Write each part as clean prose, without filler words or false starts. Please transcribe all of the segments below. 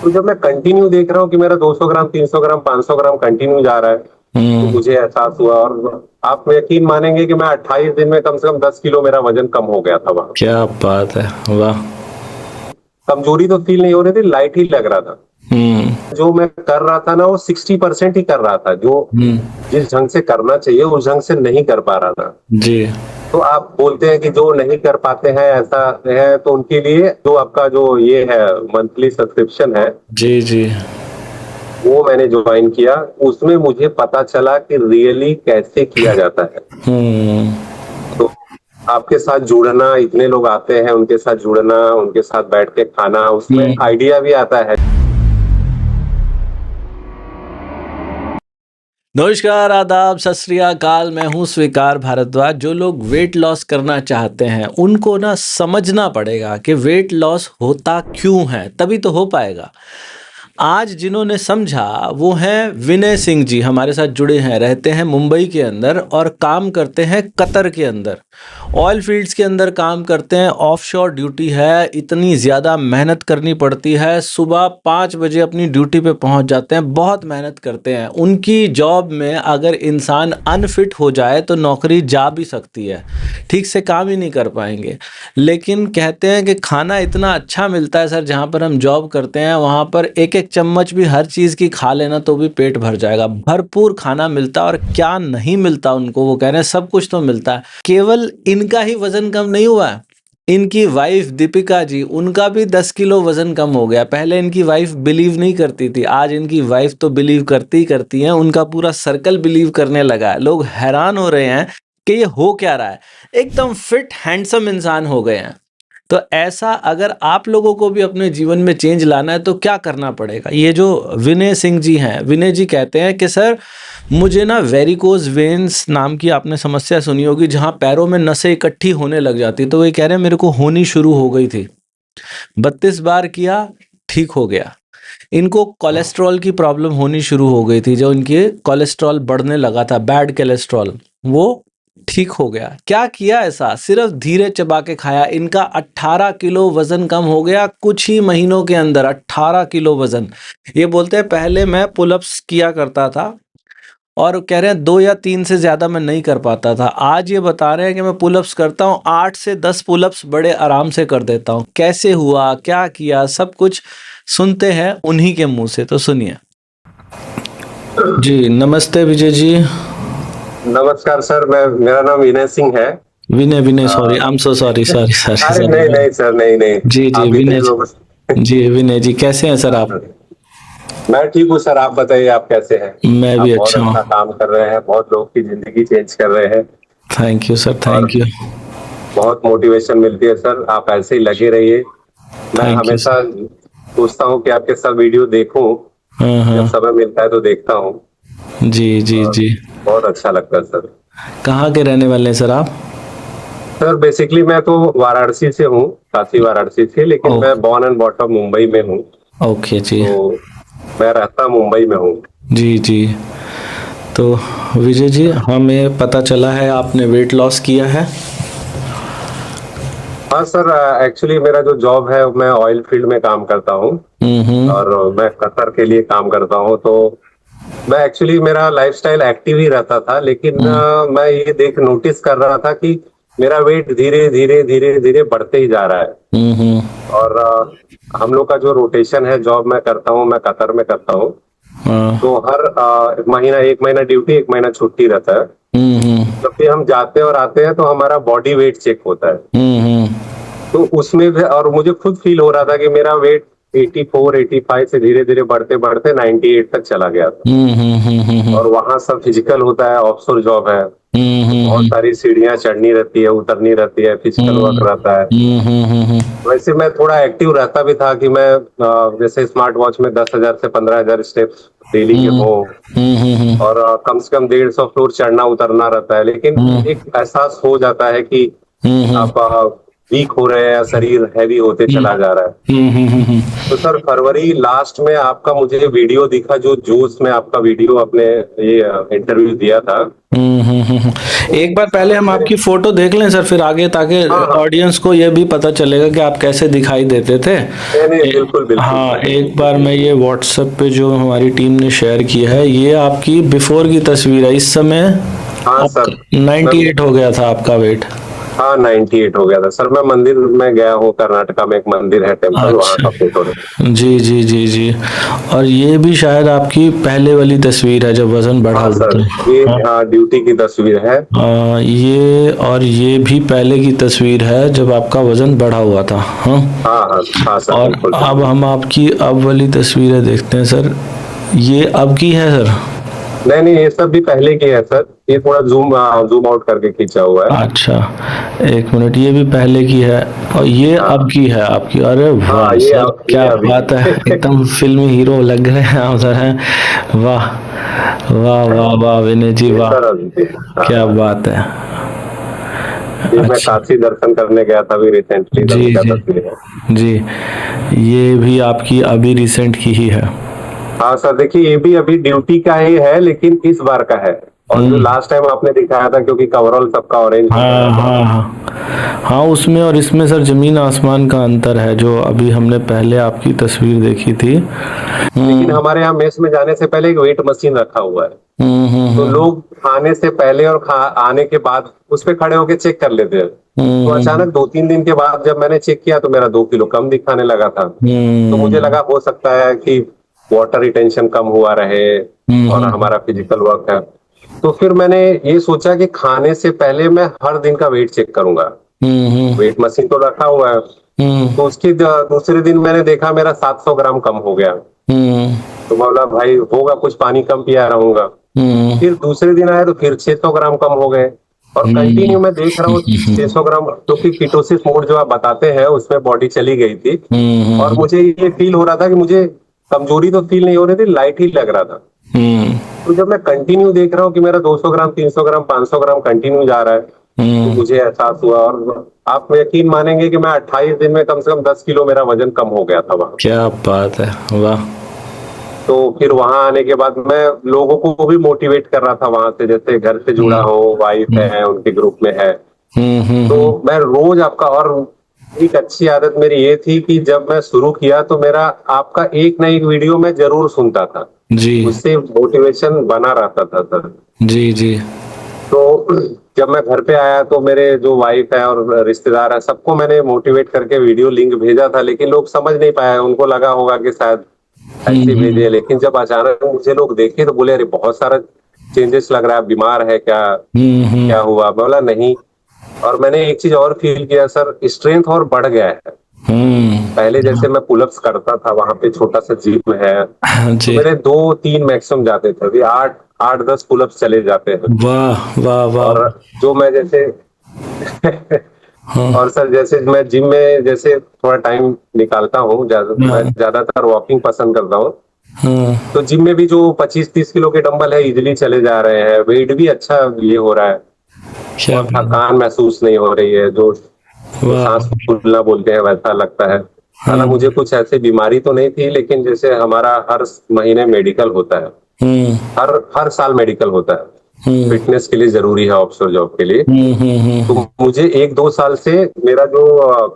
तो जब मैं कंटिन्यू देख रहा हूँ कि मेरा 200 ग्राम 300 ग्राम 500 ग्राम कंटिन्यू जा रहा है, तो हम्म। मुझे एहसास हुआ। और आप यकीन मानेंगे कि मैं 28 दिन में कम से कम 10 किलो मेरा वजन कम हो गया था वहां। क्या बात है, वाह। कमजोरी तो फील नहीं हो रही थी, लाइट ही लग रहा था। हम्म। जो मैं कर रहा था ना वो 60% ही कर रहा था, जो हम्म। जिस ढंग से करना चाहिए उस ढंग से नहीं कर पा रहा था। जी। तो आप बोलते हैं कि जो नहीं कर पाते हैं ऐसा है, तो उनके लिए जो आपका जो ये है मंथली सब्सक्रिप्शन है, जी जी। वो मैंने ज्वाइन किया। उसमें मुझे पता चला कि रियली कैसे किया जाता है। हम्म। तो आपके साथ जुड़ना, इतने लोग आते हैं, उनके साथ जुड़ना, उनके साथ बैठ के खाना, उसमें हम्म। आइडिया भी आता है। नमस्कार, आदाब, सत श्री अकाल। मैं हूं स्वीकार भारद्वाज। जो लोग वेट लॉस करना चाहते हैं उनको ना समझना पड़ेगा कि वेट लॉस होता क्यों है, तभी तो हो पाएगा। आज जिन्होंने समझा वो हैं विनय सिंह जी, हमारे साथ जुड़े हैं, रहते हैं मुंबई के अंदर और काम करते हैं कतर के अंदर। ऑयल फील्ड्स के अंदर काम करते हैं, ऑफशोर ड्यूटी है, इतनी ज़्यादा मेहनत करनी पड़ती है। सुबह 5 बजे अपनी ड्यूटी पे पहुंच जाते हैं, बहुत मेहनत करते हैं। उनकी जॉब में अगर इंसान अनफिट हो जाए तो नौकरी जा भी सकती है, ठीक से काम ही नहीं कर पाएंगे। लेकिन कहते हैं कि खाना इतना अच्छा मिलता है सर, जहाँ पर हम जॉब करते हैं वहाँ पर एक एक चम्मच भी हर चीज़ की खा लेना तो भी पेट भर जाएगा। भरपूर खाना मिलता है और क्या नहीं मिलता उनको, वो कह रहे हैं सब कुछ तो मिलता है। केवल इनका ही वजन कम नहीं हुआ है, इनकी वाइफ दीपिका जी, उनका भी 10 किलो वजन कम हो गया। पहले इनकी वाइफ बिलीव नहीं करती थी, आज इनकी वाइफ तो बिलीव करती ही करती हैं। उनका पूरा सर्कल बिलीव करने लगा है। लोग हैरान हो रहे हैं कि ये हो क्या रहा है। एकदम फिट हैंडसम इंसान हो गए हैं। तो ऐसा अगर आप लोगों को भी अपने जीवन में चेंज लाना है तो क्या करना पड़ेगा। ये जो विनय सिंह जी हैं, विनय जी कहते हैं कि सर मुझे ना वेरिकोज वेन्स नाम की आपने समस्या सुनी होगी, जहाँ पैरों में नसें इकट्ठी होने लग जाती। तो ये कह रहे हैं मेरे को होनी शुरू हो गई थी, 32 बार किया, ठीक हो गया। इनको कोलेस्ट्रॉल की प्रॉब्लम होनी शुरू हो गई थी, जो इनके कोलेस्ट्रॉल बढ़ने लगा था, बैड कोलेस्ट्रॉल, वो ठीक हो गया। क्या किया ऐसा, सिर्फ धीरे चबा के खाया। इनका 18 किलो वजन कम हो गया कुछ ही महीनों के अंदर, 18 किलो वजन। ये बोलते हैं पहले मैं पुलअप्स किया करता था और कह रहे हैं 2 या 3 से ज्यादा मैं नहीं कर पाता था। आज ये बता रहे हैं कि मैं पुलअप्स करता हूँ, 8 से 10 पुलअप्स बड़े आराम से कर देता हूँ। कैसे हुआ, क्या किया, सब कुछ सुनते हैं उन्हीं के मुंह से, तो सुनिए। जी नमस्ते विजय जी। नमस्कार सर, मैं मेरा नाम विनय सिंह है। Vinay, Vinay, sorry, uh, I am so sorry, sorry sorry अरे नहीं सॉरी। नहीं सर, नहीं नहीं। जी जी आप इतने विनय लोग। जी। जी विनय जी, कैसे हैं सर आप? मैं ठीक हूँ सर, आप बताइए आप कैसे हैं। मैं भी आप बहुत अच्छा हूँ। अच्छा काम कर रहे हैं, बहुत लोग की जिंदगी चेंज कर रहे हैं। थैंक यू सर, और थैंक यू। बहुत मोटिवेशन मिलती है सर, आप ऐसे ही लगे रहिए। मैं थैंक यू हमेशा सर। सोचता हूँ कि आपके सब वीडियो देखूं, हाँ जब हाँ। समय मिलता है तो देखता हूँ। जी जी और जी। बहुत अच्छा लगता है सर। कहाँ के रहने वाले हैं सर आप? सर बेसिकली मैं तो वाराणसी से हूँ, काशी वाराणसी से, लेकिन ओह। मैं बॉर्न एंड बॉटम मुंबई में हूँ। ओके जी। तो मैं रहता मुंबई में हूँ। जी जी। तो विजय जी, हमें पता चला है आपने वेट लॉस किया है। हाँ सर, एक्चुअली मेरा जो जॉब है, मैं ऑयल फील्ड में काम करता हूँ। हम्म। और मैं कतर के लिए काम करता हूँ। तो मैं एक्चुअली मेरा लाइफस्टाइल एक्टिव ही रहता था, लेकिन हम्म। मैं ये देख नोटिस कर रहा था कि मेरा वेट धीरे धीरे धीरे धीरे बढ़ते ही जा रहा है। हम्म। और हम लोग का जो रोटेशन है, जॉब मैं करता हूँ, मैं कतर में करता हूँ। हाँ। तो हर महीना, एक महीना ड्यूटी, एक महीना छुट्टी रहता है। हम्म। जब भी हम जाते हैं और आते हैं तो हमारा बॉडी वेट चेक होता है। हम्म। तो उसमें भी, और मुझे खुद फील हो रहा था कि मेरा वेट 84 85 से धीरे धीरे बढ़ते बढ़ते 98 तक चला गया था। हम्म। और वहां सब फिजिकल होता है, ऑफशोर जॉब है, तो बहुत हम्म। सारी सीढ़ियां चढ़नी रहती है, उतरनी रहती है, फिजिकल वर्क रहता है। हम्म। वैसे मैं थोड़ा एक्टिव रहता भी था कि मैं जैसे स्मार्ट वॉच में 10,000 से 15,000 स्टेप्स डेली के हो। और कम से कम 150 फ्लोर चढ़ना उतरना रहता है। लेकिन एक एहसास हो जाता है कि आप वीक हो रहे हैं या शरीर हैवी होते चला जा रहा है। तो सर फरवरी लास्ट में आपका मुझे वीडियो दिखा, जो जूस में आपका वीडियो अपने ये इंटरव्यू दिया था। एक बार पहले हम आपकी फोटो देख लें सर, फिर आगे, ताकि ऑडियंस को ये भी पता चलेगा कि आप कैसे दिखाई देते थे। नहीं, बिल्कुल बिल्कुल। हाँ, एक बार मैं ये व्हाट्सएप पे जो हमारी टीम ने शेयर की है, ये आपकी बिफोर की तस्वीर है। इस समय हाँ सर, 98 हो गया था आपका वेट। हाँ 98 हो गया था सर। मैं मंदिर में गया हूँ, कर्नाटका में एक मंदिर है, टेम्पल, वहाँ का फोटो है। जी जी जी जी। और ये भी शायद आपकी पहले वाली तस्वीर है जब वजन बढ़ा हाँ हुआ सर, था। ये हाँ ड्यूटी की तस्वीर है। ये और ये भी पहले की तस्वीर है जब आपका वजन बढ़ा हुआ था। हाँ हाँ हाँ हाँ सर, और बिल्कुल। अब हम आपकी अब वाली तस्वीरें देखते हैं सर। ये अब की है सर? नहीं, ये सब भी पहले की है सर। ये थोड़ा जूम आउट करके खींचा हुआ है। अच्छा, एक मिनट, ये भी पहले की है और ये अब की है आपकी। अरे वाह हाँ, ये सर, क्या अभी। बात है, एकदम फिल्मी हीरो लग रहे हैं आप सर हैं। वाह वाह वाह वाह विनय जी, ये वाह, सर अभी। हाँ, क्या बात है। ये मैं अच्छा, काशी दर्शन करने गया था अभी रिसेंटली, तभी जी का जी तस्वीर है। जी, ये भी आपकी अभी रिसेंट की ही है। हाँ सर, देखिए ये भी अभी ड्यूटी का ही है, लेकिन इस बार का है। और जो लास्ट टाइम आपने दिखाया था, क्योंकि कवरऑल सबका ऑरेंज होता हाँ है। हाँ हाँ हाँ, उसमें और इसमें सर जमीन आसमान का अंतर है। जो अभी हमने पहले आपकी तस्वीर देखी थी, लेकिन हमारे यहाँ मेस में जाने से पहले एक वेट मशीन रखा हुआ है। तो लोग खाने से पहले और आने के बाद उस पे खड़े होके चेक कर लेते हैं। तो अचानक 2-3 दिन के बाद जब मैंने चेक किया तो मेरा 2 किलो कम दिखाने लगा था। तो मुझे लगा हो सकता है कि वाटर रिटेंशन कम हुआ रहे और हमारा फिजिकल वर्क है। तो फिर मैंने ये सोचा कि खाने से पहले मैं हर दिन का वेट चेक करूंगा। वेट मशीन तो रखा हुआ है। तो उसके दूसरे दिन मैंने देखा मेरा 700 ग्राम कम हो गया। तो बोला भाई होगा कुछ, पानी कम पिया रहूंगा। फिर दूसरे दिन आया तो फिर 600 ग्राम कम हो गए। और कंटिन्यू मैं देख रहा हूँ 600 ग्राम, क्योंकि कीटोसिस मोड जो आप बताते हैं उसमें बॉडी चली गई थी। और मुझे ये फील हो रहा था कि मुझे कमजोरी तो फील नहीं हो रही थी, लाइट ही लग रहा था। तो जब मैं कंटिन्यू देख रहा हूँ कि मेरा 200 ग्राम, 300 ग्राम, 500 ग्राम कंटिन्यू जा रहा है, तो मुझे एहसास हुआ। और आप यकीन मानेंगे कि मैं 28 दिन में कम से कम 10 किलो मेरा वजन कम हो गया था वहाँ। क्या बात है, वाह। तो फिर वहां आने के बाद मैं लोगों को भी मोटिवेट कर रहा था वहां से, जैसे घर से जुड़ा हो, वाइफ है उनके ग्रुप में है। तो मैं रोज आपका, और एक अच्छी आदत मेरी ये थी कि जब मैं शुरू किया तो मेरा आपका एक ना एक वीडियो मैं जरूर सुनता था जी उससे मोटिवेशन बना रहता था सर। जी जी। तो जब मैं घर पे आया तो मेरे जो वाइफ है और रिश्तेदार है, सबको मैंने मोटिवेट करके वीडियो लिंक भेजा था, लेकिन लोग समझ नहीं पाए। उनको लगा होगा कि शायद ऐसे भेजे, लेकिन जब अचानक मुझे लोग देखे तो बोले अरे बहुत सारा चेंजेस लग रहा है, बीमार है क्या, क्या हुआ? बोला नहीं। और मैंने एक चीज और फील किया सर, स्ट्रेंथ और बढ़ गया है। पहले जैसे मैं पुलअप्स करता था, वहां पे छोटा सा जिम है, तो जी, मेरे 2-3 मैक्सिमम जाते थे, अभी 8-10 पुलअप्स चले जाते हैं। वाह वाह वाह। और जो मैं जैसे और सर जैसे मैं जिम में जैसे थोड़ा टाइम निकालता हूँ, मैं ज्यादातर वॉकिंग पसंद करता हूँ। तो जिम में भी जो 25-30 किलो के डंबल है इजिली चले जा रहे हैं, वेट भी अच्छा ये हो रहा है, क्या और थकान महसूस नहीं हो रही है। जो सांस फूलना बोलते हैं वैसा लगता है। हालांकि मुझे कुछ ऐसी बीमारी तो नहीं थी, लेकिन जैसे हमारा हर महीने मेडिकल होता है, हर साल मेडिकल होता है, फिटनेस के लिए जरूरी है, ऑफशोर जॉब के लिए। तो मुझे 1-2 साल से मेरा जो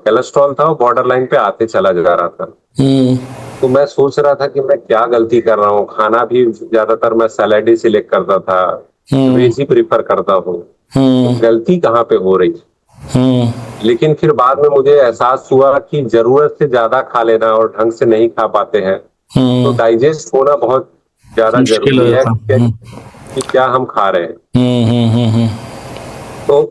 कोलेस्ट्रॉल था वो बॉर्डर लाइन पे आते चला जा रहा था। तो मैं सोच रहा था कि मैं क्या गलती कर रहा हूँ। खाना भी ज्यादातर मैं सैलेड ही सिलेक्ट करता था, वेज ही प्रीफर करता हूँ, तो गलती कहाँ पे हो रही। लेकिन फिर बाद में मुझे एहसास हुआ कि जरूरत से ज्यादा खा लेना और ढंग से नहीं खा पाते हैं, तो डाइजेस्ट होना बहुत ज्यादा मुश्किल जरूरी है होता है। कि क्या हम खा रहे हैं। तो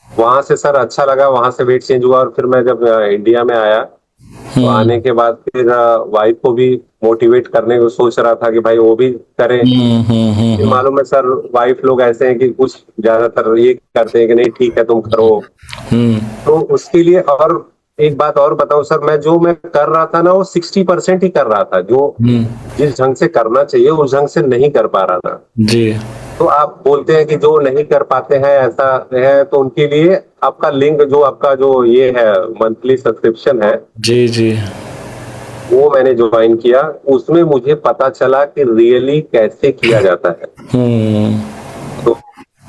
वहां से सर अच्छा लगा, वहां से वेट चेंज हुआ। और फिर मैं जब इंडिया में आया, तो आने के बाद फिर वाइफ को भी मोटिवेट करने को सोच रहा था कि भाई वो भी करें। फिर मालूम है सर, वाइफ लोग ऐसे हैं कि कुछ ज्यादातर ये करते हैं कि नहीं ठीक है तुम करो। तो उसके लिए, और एक बात और बताऊं सर, मैं कर रहा था ना वो 60% ही कर रहा था, जो जिस ढंग से करना चाहिए उस ढंग से नहीं कर पा रहा था। जी तो आप बोलते हैं कि जो नहीं कर पाते हैं ऐसा है, तो उनके लिए आपका लिंक, जो आपका जो ये है मंथली सब्सक्रिप्शन है, जी जी। वो मैंने ज्वाइन किया। उसमें मुझे पता चला कि रियली कैसे किया जाता है। हम्म तो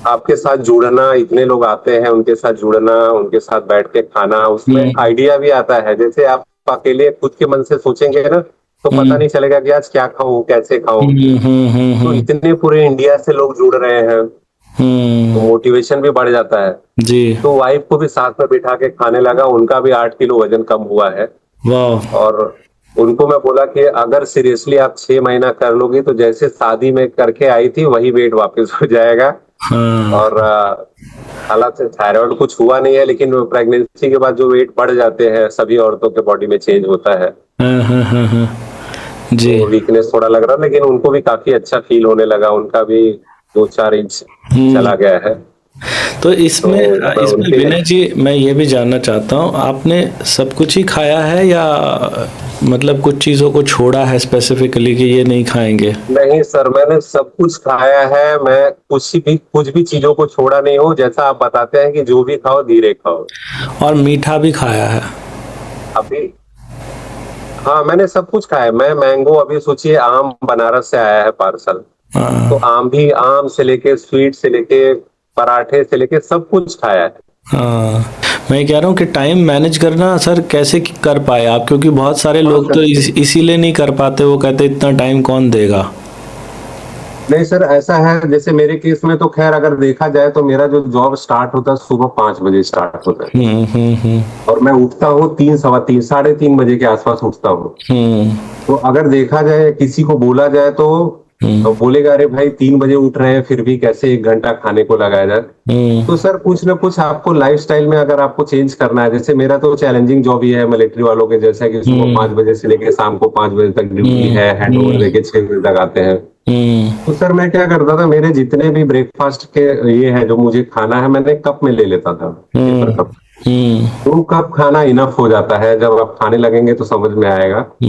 आपके साथ जुड़ना, इतने लोग आते हैं, उनके साथ जुड़ना, उनके साथ बैठ के खाना, उसमें हम्म आइडिया भी आता है। जैसे आप अकेले खुद के मन से सोचेंगे ना, तो पता हम्म नहीं चलेगा कि आज क्या खाऊं, कैसे खाऊं। तो हम्म। इतने पूरे इंडिया से लोग जुड़ रहे हैं, तो हम्म। मोटिवेशन भी बढ़ जाता है। जी। तो वाइफ को भी साथ में बिठा के खाने लगा, उनका भी 8 किलो वजन कम हुआ है। वाह। और उनको मैं बोला कि अगर सीरियसली आप 6 महीना कर लोगे तो जैसे शादी में करके आई थी वही वेट वापस हो जाएगा। हाँ और हालांकि थायराइड कुछ हुआ नहीं है, लेकिन प्रेगनेंसी के बाद जो वेट बढ़ जाते हैं सभी औरतों के बॉडी में चेंज होता है। हाँ हाँ हाँ हाँ। जी। तो वीकनेस थोड़ा लग रहा, लेकिन उनको भी काफी अच्छा फील होने लगा, उनका भी 2-4 इंच हम्म। चला गया है। तो तो इसमें मैं इसमें उनके विनय जी, मैं ये भी जानना चाहता हूँ, आपने सब कुछ ही खाया है या मतलब कुछ चीज़ों को छोड़ा है स्पेसिफिकली कि ये नहीं खाएंगे? नहीं सर, मैंने सब कुछ खाया है। मैं कुछ भी चीजों को छोड़ा नहीं हूँ। जैसा आप बताते हैं कि जो भी खाओ धीरे खाओ। और मीठा भी खाया है? अभी हाँ, मैंने सब कुछ खाया है। मैं मैंगो, अभी सोचिए आम बनारस से आया है पार्सल, तो हाँ आम भी, आम से लेके स्वीट से लेके पराठे से लेके सब कुछ खाया है। हाँ। मैं कह रहा हूँ कि टाइम मैनेज करना सर कैसे कर पाए आप, क्योंकि बहुत सारे हाँ लोग तो सर। इसीलिए नहीं कर पाते, वो कहते इतना टाइम कौन देगा। नहीं सर, ऐसा है जैसे मेरे केस में तो खैर अगर देखा जाए तो मेरा जो जॉब स्टार्ट होता है सुबह 5 बजे स्टार्ट होता है। हम्म। और मैं उठता हूँ 3, सवा 3, 3:30 बजे के आसपास उठता हूँ। हम्म तो अगर देखा जाए, किसी को बोला जाए तो हम्म बोलेगा अरे भाई 3 बजे उठ रहे हैं फिर भी कैसे 1 घंटा खाने को लगाया जाए। हम्म तो सर कुछ ना कुछ आपको लाइफस्टाइल में अगर आपको चेंज करना है, जैसे मेरा तो चैलेंजिंग जॉब ही है मिलिट्री वालों के जैसा, कि सुबह हम्म 5 बजे से लेकर शाम को 5 बजे तक ड्यूटी हम्म है, हैंड ओवर हम्म देके 6 बजे तक आते हैं। हम्म तो सर मैं क्या करता था, मेरे जितने भी ब्रेकफास्ट के ये है जो मुझे खाना है, मैंने कप में ले लेता था, पेपर हम्म कप। हम्म 2 कप खाना इनफ हो जाता है, जब आप खाने लगेंगे तो समझ में आएगा। तो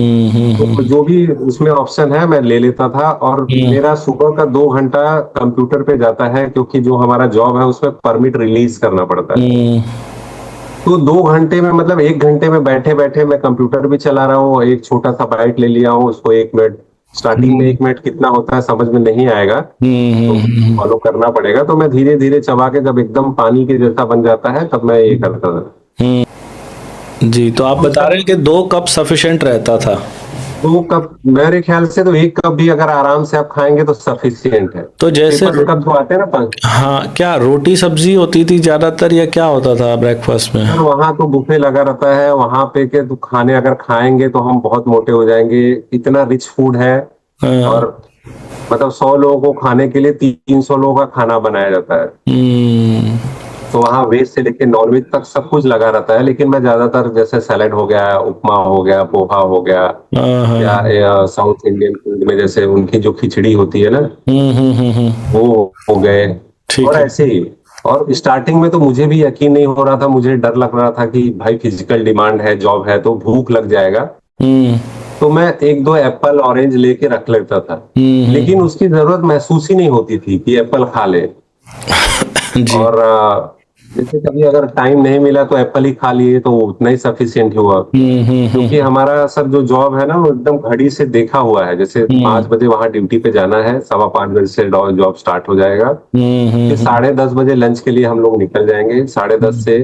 हम्म जो भी उसमें ऑप्शन है मैं ले लेता था। और हम्म मेरा सुबह का 2 घंटा कंप्यूटर पे जाता है, क्योंकि जो हमारा जॉब है उसमें परमिट रिलीज करना पड़ता है। हम्म तो 2 घंटे में, मतलब 1 घंटे में बैठे बैठे मैं कंप्यूटर भी चला रहा हूँ, एक छोटा सा बाइट ले लिया हूँ, उसको 1 मिनट, स्टार्टिंग में 1 मिनट कितना होता है समझ में नहीं आएगा, तो हम्म फॉलो करना पड़ेगा। तो मैं धीरे धीरे चबा के जब एकदम पानी के जैसा बन जाता है तब मैं ये करता था। जी। तो आप तो बता सर रहे हैं कि 2 कप सफिशिएंट रहता था? 2 कप मेरे ख्याल से तो 1 कप भी अगर आराम से आप खाएंगे तो सफिशियंट है। तो जैसे पेपर कप जो आते हैं ना हाँ, क्या रोटी सब्जी होती थी ज्यादातर या क्या होता था ब्रेकफास्ट में? सर वहां तो बुफे लगा रहता है वहां पे के, तो खाने अगर खाएंगे तो हम बहुत मोटे हो जाएंगे, इतना रिच फूड है। हाँ। और मतलब 100 लोगों को खाने के लिए 300 लोगों का खाना बनाया जाता है। हम्म तो वहाँ वेज से लेके नॉन वेज तक सब कुछ लगा रहता है, लेकिन मैं ज्यादातर जैसे सैलेड हो गया, उपमा हो गया, पोहा हो गया, हाँ हाँ। या साउथ इंडियन फूड में जैसे उनकी जो खिचड़ी होती है ना, वो हो गए, ठीक और है। ऐसे ही। और स्टार्टिंग में तो मुझे भी यकीन नहीं हो रहा था, मुझे डर लग रहा था कि भाई फिजिकल डिमांड है, जॉब है तो भूख लग जाएगा। हम्म तो मैं 1-2 एप्पल ऑरेंज लेके रख लेता था, लेकिन हम्म। उसकी जरूरत महसूस ही नहीं होती थी कि एप्पल खा ले। जी। और जैसे कभी अगर टाइम नहीं मिला तो एप्पल ही खा लिए तो उतना ही सफिशियंट हुआ। क्योंकि हम्म हमारा सर जो जॉब है ना वो एकदम घड़ी से देखा हुआ है, जैसे हम्म 5 बजे वहां ड्यूटी पे जाना है, 5:15 बजे से जॉब स्टार्ट हो जाएगा। फिर हम्म 10:30 बजे लंच के लिए हम लोग निकल जाएंगे, 10:30 से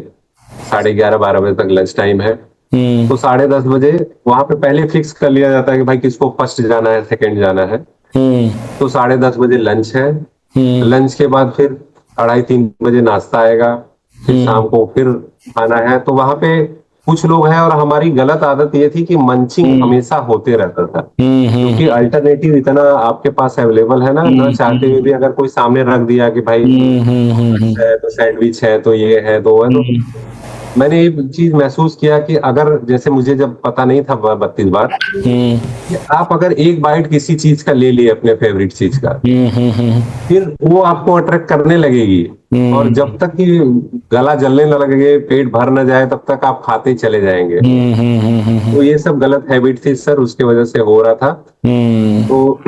11:30-12 बजे तक लंच टाइम है। हम्म तो 10:30 बजे वहां पे पहले फिक्स कर लिया जाता है कि भाई किसको फर्स्ट जाना है, सेकंड जाना है। हम्म तो 10:30 बजे लंच है। हम्म लंच के बाद फिर 2:30-3 बजे नाश्ता आएगा। फिर हम्म शाम को फिर खाना है। तो वहां पे कुछ लोग हैं, और हमारी गलत आदत ये थी कि मंचिंग हम्म हमेशा होते रहता था, हम्म क्योंकि अल्टरनेटिव इतना आपके पास अवेलेबल है ना, न चाहते हुए भी अगर कोई सामने रख दिया कि भाई हम्म है तो सैंडविच है तो ये है तो वो है, तो मैंने ये चीज महसूस किया कि अगर जैसे मुझे जब पता नहीं था 32 बार, कि आप अगर एक बाइट किसी चीज का ले लिए अपने फेवरेट चीज का, फिर वो आपको अट्रैक्ट करने लगेगी। और जब तक कि गला जलने न लगे, पेट भर न जाए, तब तक आप खाते ही चले जाएंगे। तो ये सब गलत हैबिट थी सर, उसके वजह से हो रहा था। तो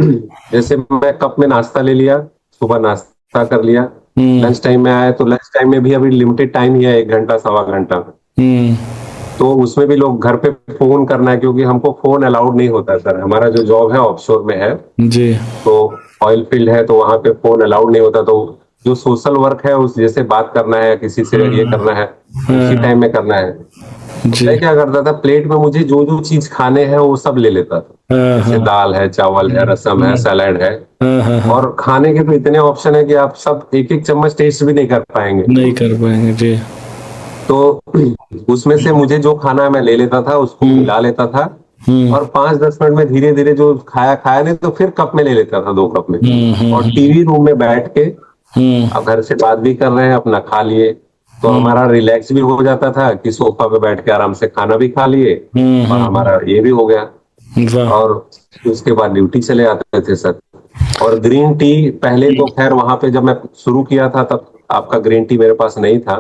जैसे मैं कप में नाश्ता ले लिया, सुबह नाश्ता नाश्ता कर लिया, लंच टाइम में आए तो लंच टाइम में भी अभी लिमिटेड टाइम ही है, 1 घंटा 1.25 घंटा। तो उसमें भी लोग घर पे फोन करना है, क्योंकि हमको फोन अलाउड नहीं होता है सर, हमारा जो जॉब है ऑफशोर में है जी। तो ऑयल फील्ड है, तो वहां पे फोन अलाउड नहीं होता। तो जो सोशल वर्क है उस जैसे बात करना है, किसी से ये करना है, उसी टाइम में करना है। जी। मैं क्या करता था, प्लेट में मुझे जो जो चीज खाने हैं वो सब ले लेता था, जैसे दाल है, चावल है, रसम है, सैलेड है। और खाने के तो इतने ऑप्शन है कि आप सब एक एक चम्मच टेस्ट भी नहीं कर पाएंगे। नहीं कर पाएंगे जी। तो उसमें से मुझे जो खाना है मैं ले लेता था, उसको मिला लेता था, और 5-10 मिनट में धीरे धीरे जो खाया खाया नहीं तो फिर कप में ले लेता था, 2 कप में। और टीवी रूम में बैठ के अब घर से बात भी कर रहे हैं, अपना खा लिए, तो हमारा रिलैक्स भी हो जाता था कि सोफा पे बैठ के आराम से खाना भी खा लिए और हमारा ये भी हो गया। वाह। और उसके बाद ड्यूटी चले आते थे सर। और ग्रीन टी पहले तो खैर वहां पे जब मैं शुरू किया था तब आपका ग्रीन टी मेरे पास नहीं था,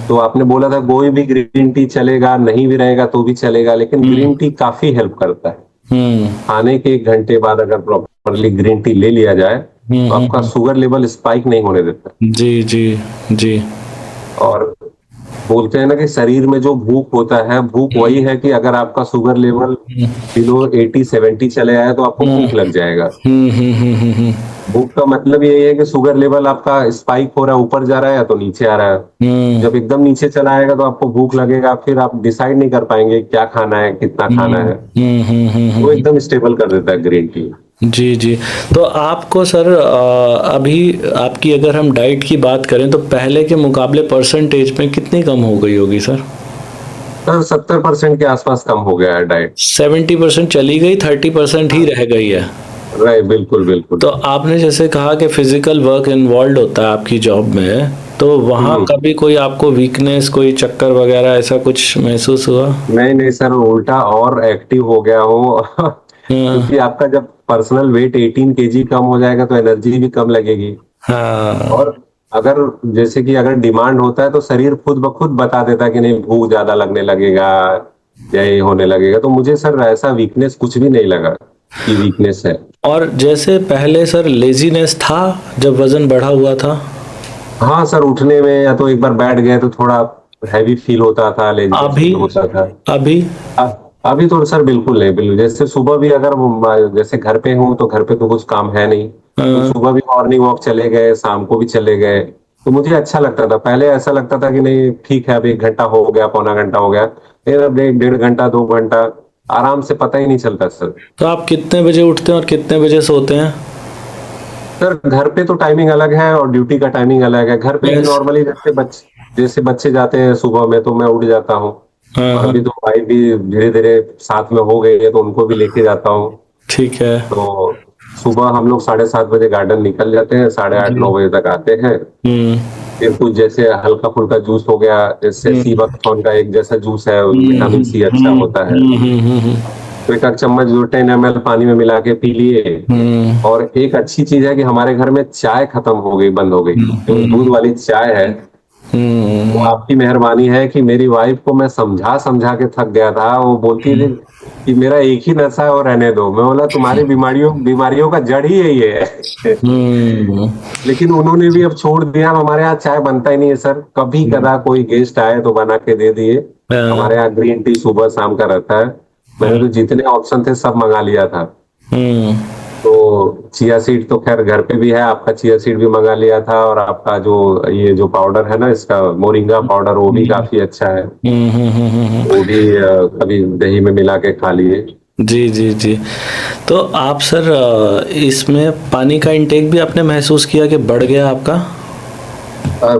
तो आपने बोला था कोई भी ग्रीन टी चलेगा, नहीं भी रहेगा तो भी चलेगा, लेकिन ग्रीन टी काफी हेल्प करता है। खाने के 1 घंटे बाद अगर प्रॉपरली ग्रीन टी ले लिया जाए तो आपका शुगर लेवल स्पाइक नहीं होने देता। जी जी जी। और बोलते हैं ना कि शरीर में जो भूख होता है, भूख वही है कि अगर आपका शुगर लेवल बिलो 80-70 चले आए तो आपको भूख लग जाएगा। भूख का मतलब यही है कि शुगर लेवल आपका स्पाइक हो रहा है, ऊपर जा रहा है या तो नीचे आ रहा है। जब एकदम नीचे चला आएगा तो आपको भूख लगेगा, फिर आप डिसाइड नहीं कर पाएंगे क्या खाना है, कितना खाना है। वो एकदम स्टेबल कर देता है ग्रीन टी। जी जी। तो आपको सर अभी आपकी अगर हम डाइट की बात करें तो पहले के मुकाबले परसेंटेज में कितनी कम हो गई होगी सर? सर 70% के आसपास कम हो गया है डाइट। 70% चली गई, 30% ही रह गई है। राइट, बिल्कुल बिल्कुल। तो आपने जैसे कहा कि फिजिकल वर्क इन्वॉल्व होता है आपकी जॉब में, तो वहाँ कभी कोई आपको वीकनेस, कोई चक्कर वगैरह ऐसा कुछ महसूस हुआ? नहीं नहीं सर, उल्टा और एक्टिव हो गया हूँ क्योंकि आपका जब पर्सनल वेट 18 kg कम हो जाएगा तो एनर्जी भी कम लगेगी। हाँ। और अगर जैसे कि अगर डिमांड होता है तो शरीर खुद ब खुद बता देता है कि नहीं, भूख ज्यादा लगने लगेगा या ये होने लगेगा। तो मुझे सर ऐसा वीकनेस कुछ भी नहीं लगा कि वीकनेस है। और जैसे पहले सर लेजीनेस था जब वजन बढ़ा हुआ था? हाँ सर, उठने में या तो एक बार बैठ गए तो थोड़ा हैवी फील होता था, लेजीनेस अभी फील होता था। अभी अभी तो सर बिल्कुल नहीं, बिल्कुल। जैसे सुबह भी अगर जैसे घर पे हूँ तो घर पे तो कुछ काम है नहीं, तो सुबह भी मॉर्निंग वॉक चले गए, शाम को भी चले गए, तो मुझे अच्छा लगता था। पहले ऐसा लगता था कि नहीं ठीक है, अभी 1 घंटा हो गया, पौना घंटा हो गया, फिर अब 1.5 घंटा 2 घंटा आराम से पता ही नहीं चलता सर। तो आप कितने बजे उठते हैं और कितने बजे सोते हैं? सर घर पे तो टाइमिंग अलग है और ड्यूटी का टाइमिंग अलग है। घर पे नॉर्मली जैसे बच्चे जाते हैं सुबह में तो मैं उठ जाता हूँ। और अभी तो भाई भी धीरे धीरे साथ में हो गई है तो उनको भी लेके जाता हूँ। ठीक है। तो सुबह हम लोग 7:30 बजे गार्डन निकल जाते हैं, 8:30-9 बजे तक आते हैं। फिर कुछ जैसे हल्का फुल्का जूस हो गया, जैसे सी बकथॉर्न का एक जैसा जूस है, विटामिन सी अच्छा होता है, तो 1 चम्मच जो 10 ml पानी में मिला के पी लिए। और एक अच्छी चीज है कि हमारे घर में चाय खत्म हो गई, बंद हो गई। जो दूध वाली चाय है वो आपकी मेहरबानी है कि मेरी वाइफ को मैं समझा समझा के थक गया था। वो बोलती थी कि मेरा एक ही नशा है और रहने दो। मैं बोला तुम्हारी बीमारियों का जड़ ही यही है। लेकिन उन्होंने भी अब छोड़ दिया। हमारे यहाँ चाय बनता ही नहीं है सर, कभी कदा कोई गेस्ट आए तो बना के दे दिए। हमारे यहाँ ग्रीन टी सुबह शाम का रहता है। मैंने तो जितने ऑप्शन थे सब मंगा लिया था। तो चिया सीड तो खैर घर पे भी है, आपका चिया सीड भी मंगा लिया था। और आपका जो ये जो पाउडर है ना, इसका मोरिंगा पाउडर, वो भी काफी अच्छा है। वो भी कभी दही में मिला के खा लिए। जी जी जी। तो आप सर इसमें पानी का इंटेक भी आपने महसूस किया कि बढ़ गया आपका?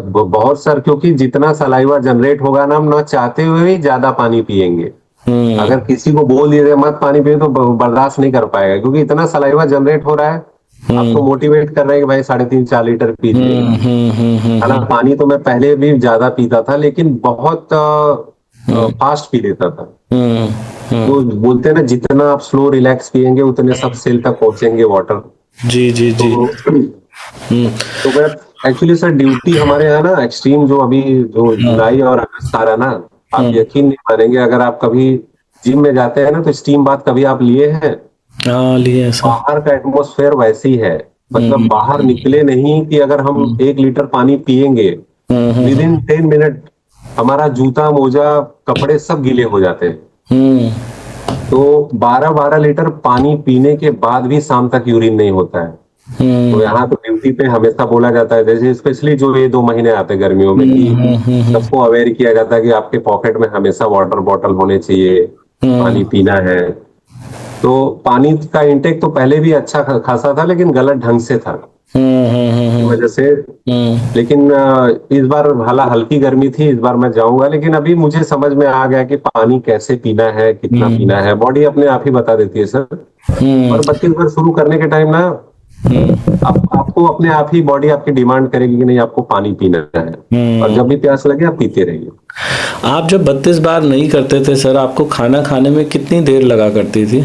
बहुत सर, क्योंकि जितना सलाइवा जनरेट होगा ना, हम ना चाहते हुए भी ज्यादा पानी पिएंगे। अगर किसी को बोल दिए मत पानी पिए तो बर्दाश्त नहीं कर पाएगा, क्योंकि इतना सलाइवा जनरेट हो रहा है। आपको मोटिवेट कर रहे हैं कि भाई 3.5-4 लीटर पीजिए। हालांकि पानी तो मैं पहले भी ज्यादा पीता था, लेकिन बहुत फास्ट पी लेता था। तो बोलते हैं ना, जितना आप स्लो रिलैक्स पिएंगे उतने सब सेल तक पहुंचेंगे वाटर। जी जी जी। तो मैं एक्चुअली सर, ड्यूटी हमारे यहाँ ना एक्सट्रीम, जो अभी जो जुलाई और अगस्त आ रहा ना, आप यकीन नहीं मानेंगे। अगर आप कभी जिम में जाते हैं ना तो स्टीम बाथ कभी आप लिए हैं? हाँ लिए हैं सर। बाहर का एटमोसफेयर वैसी है, मतलब बाहर निकले नहीं कि अगर हम 1 लीटर पानी पिएंगे विदिन 10 मिनट हमारा जूता मोजा कपड़े सब गीले हो जाते हैं। तो 12-12 लीटर पानी पीने के बाद भी शाम तक यूरिन नहीं होता है। तो यहाँ तो ड्यूटी पे हमेशा बोला जाता है, जैसे स्पेशली जो ये 2 महीने आते हैं गर्मियों में, कि सबको अवेयर किया जाता है कि आपके पॉकेट में हमेशा वाटर बॉटल होने चाहिए, पानी पीना है। तो पानी का इंटेक तो पहले भी अच्छा खासा था, लेकिन गलत ढंग से था की वजह से। लेकिन इस बार हल्की गर्मी थी, इस बार मैं जाऊंगा, लेकिन अभी मुझे समझ में आ गया कि पानी कैसे पीना है, कितना पीना है, बॉडी अपने आप ही बता देती है सर। और 32 बार शुरू करने के टाइम ना आपको अपने आप ही बॉडी आपकी डिमांड करेगी कि नहीं आपको पानी पीना है, और जब भी प्यास लगे आप पीते रहिए। आप जब 32 बार नहीं करते थे सर, आपको खाना खाने में कितनी देर लगा करती थी?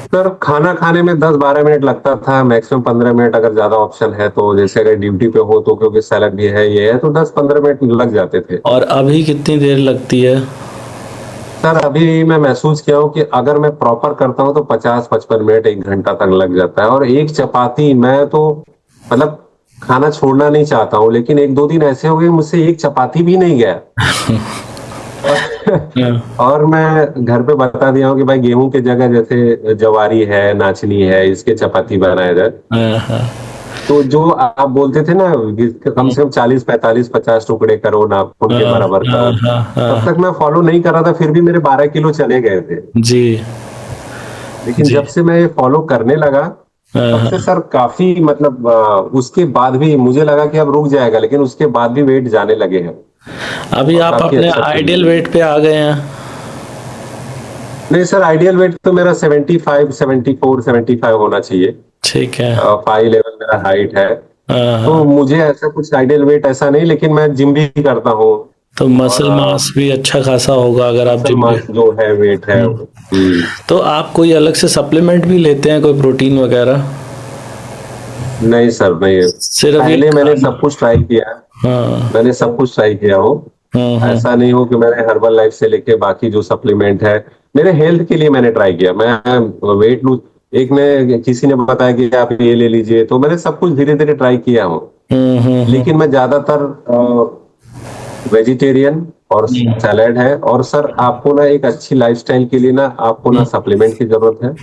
सर खाना खाने में 10-12 मिनट लगता था, मैक्सिमम 15 मिनट अगर ज्यादा ऑप्शन है तो, जैसे अगर ड्यूटी पे हो तो, क्योंकि सैलड भी है ये है, तो 10-15 मिनट लग जाते थे। और अभी कितनी देर लगती है? सर अभी मैं महसूस किया हूँ कि अगर मैं प्रॉपर करता हूँ तो 50-55 मिनट 1 घंटा तक लग जाता है। और एक चपाती, मैं तो मतलब खाना छोड़ना नहीं चाहता हूँ, लेकिन 1-2 दिन ऐसे हो गए मुझसे एक चपाती भी नहीं गया। और मैं घर पे बता दिया हूँ कि भाई गेहूं के जगह जैसे जवारी है, नाचनी है, इसके चपाती बनाया जाए। तो जो आप बोलते थे ना कम से कम 40-45-50 टुकड़े करो, नाखून के बराबर करो, तब तक मैं फॉलो नहीं कर रहा था, फिर भी मेरे 12 किलो चले गए थे जी। लेकिन जब से मैं ये फॉलो करने लगा तब से सर काफी मतलब उसके बाद भी मुझे लगा कि अब रुक जाएगा, लेकिन उसके बाद भी वेट जाने लगे हैं। अभी आप अपने आइडियल वेट पे आ गए हैं? नहीं सर, आइडियल वेट तो मेरा 75, 74, 75 होना चाहिए। ठीक है। 5'11" मेरा हाइट है। तो मुझे ऐसा कुछ आइडियल वेट ऐसा नहीं, लेकिन मैं जिम भी करता हूँ। तो मसल मास भी अच्छा खासा होगा अगर आप जिम मास जो है वेट है। तो आप कोई अलग से सप्लीमेंट भी लेते हैं, कोई प्रोटीन वगैरह? नहीं सर, नहीं। सिर्फ पहले मैंने सब कुछ ट्राई किया। हाँ। मैंने सब कुछ ट्राई किया हो, ऐसा नहीं हो कि मैंने हर्बल लाइफ से लेके बाकी जो सप्लीमेंट है, मेरे हेल्थ के लिए मैंने ट्राई किया। मैं वेट लूज, एक में किसी ने बताया कि आप ये ले लीजिए, तो मैंने सब कुछ धीरे धीरे ट्राई किया हूँ। लेकिन मैं ज्यादातर वेजिटेरियन और सैलेड है। और सर आपको ना एक अच्छी लाइफस्टाइल के लिए ना आपको ना सप्लीमेंट की जरूरत है,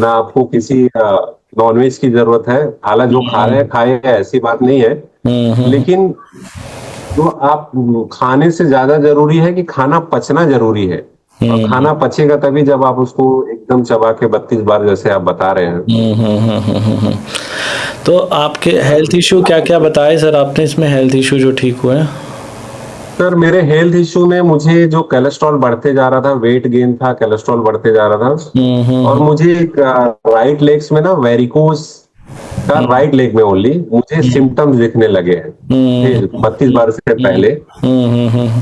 ना आपको किसी नॉनवेज की जरूरत है। हालांकि जो खा रहे हैं खाए, ऐसी बात नहीं है, लेकिन जो आप खाने से ज्यादा जरूरी है कि खाना पचना जरूरी है। और खाना पचेगा तभी जब आप उसको एकदम चबा के 32 बार जैसे आप बता रहे हैं। तो आपके हेल्थ इशू क्या क्या बताए सर आपने इसमें, हेल्थ इशू जो ठीक हुए? सर मेरे हेल्थ इशू में मुझे जो कोलेस्ट्रॉल बढ़ते जा रहा था, वेट गेन था, कोलेस्ट्रॉल बढ़ते जा रहा था। और मुझे राइट लेग्स में ना वेरिकोस का, राइट लेग में ओनली मुझे सिम्टम्स दिखने लगे हैं 32 बार से पहले।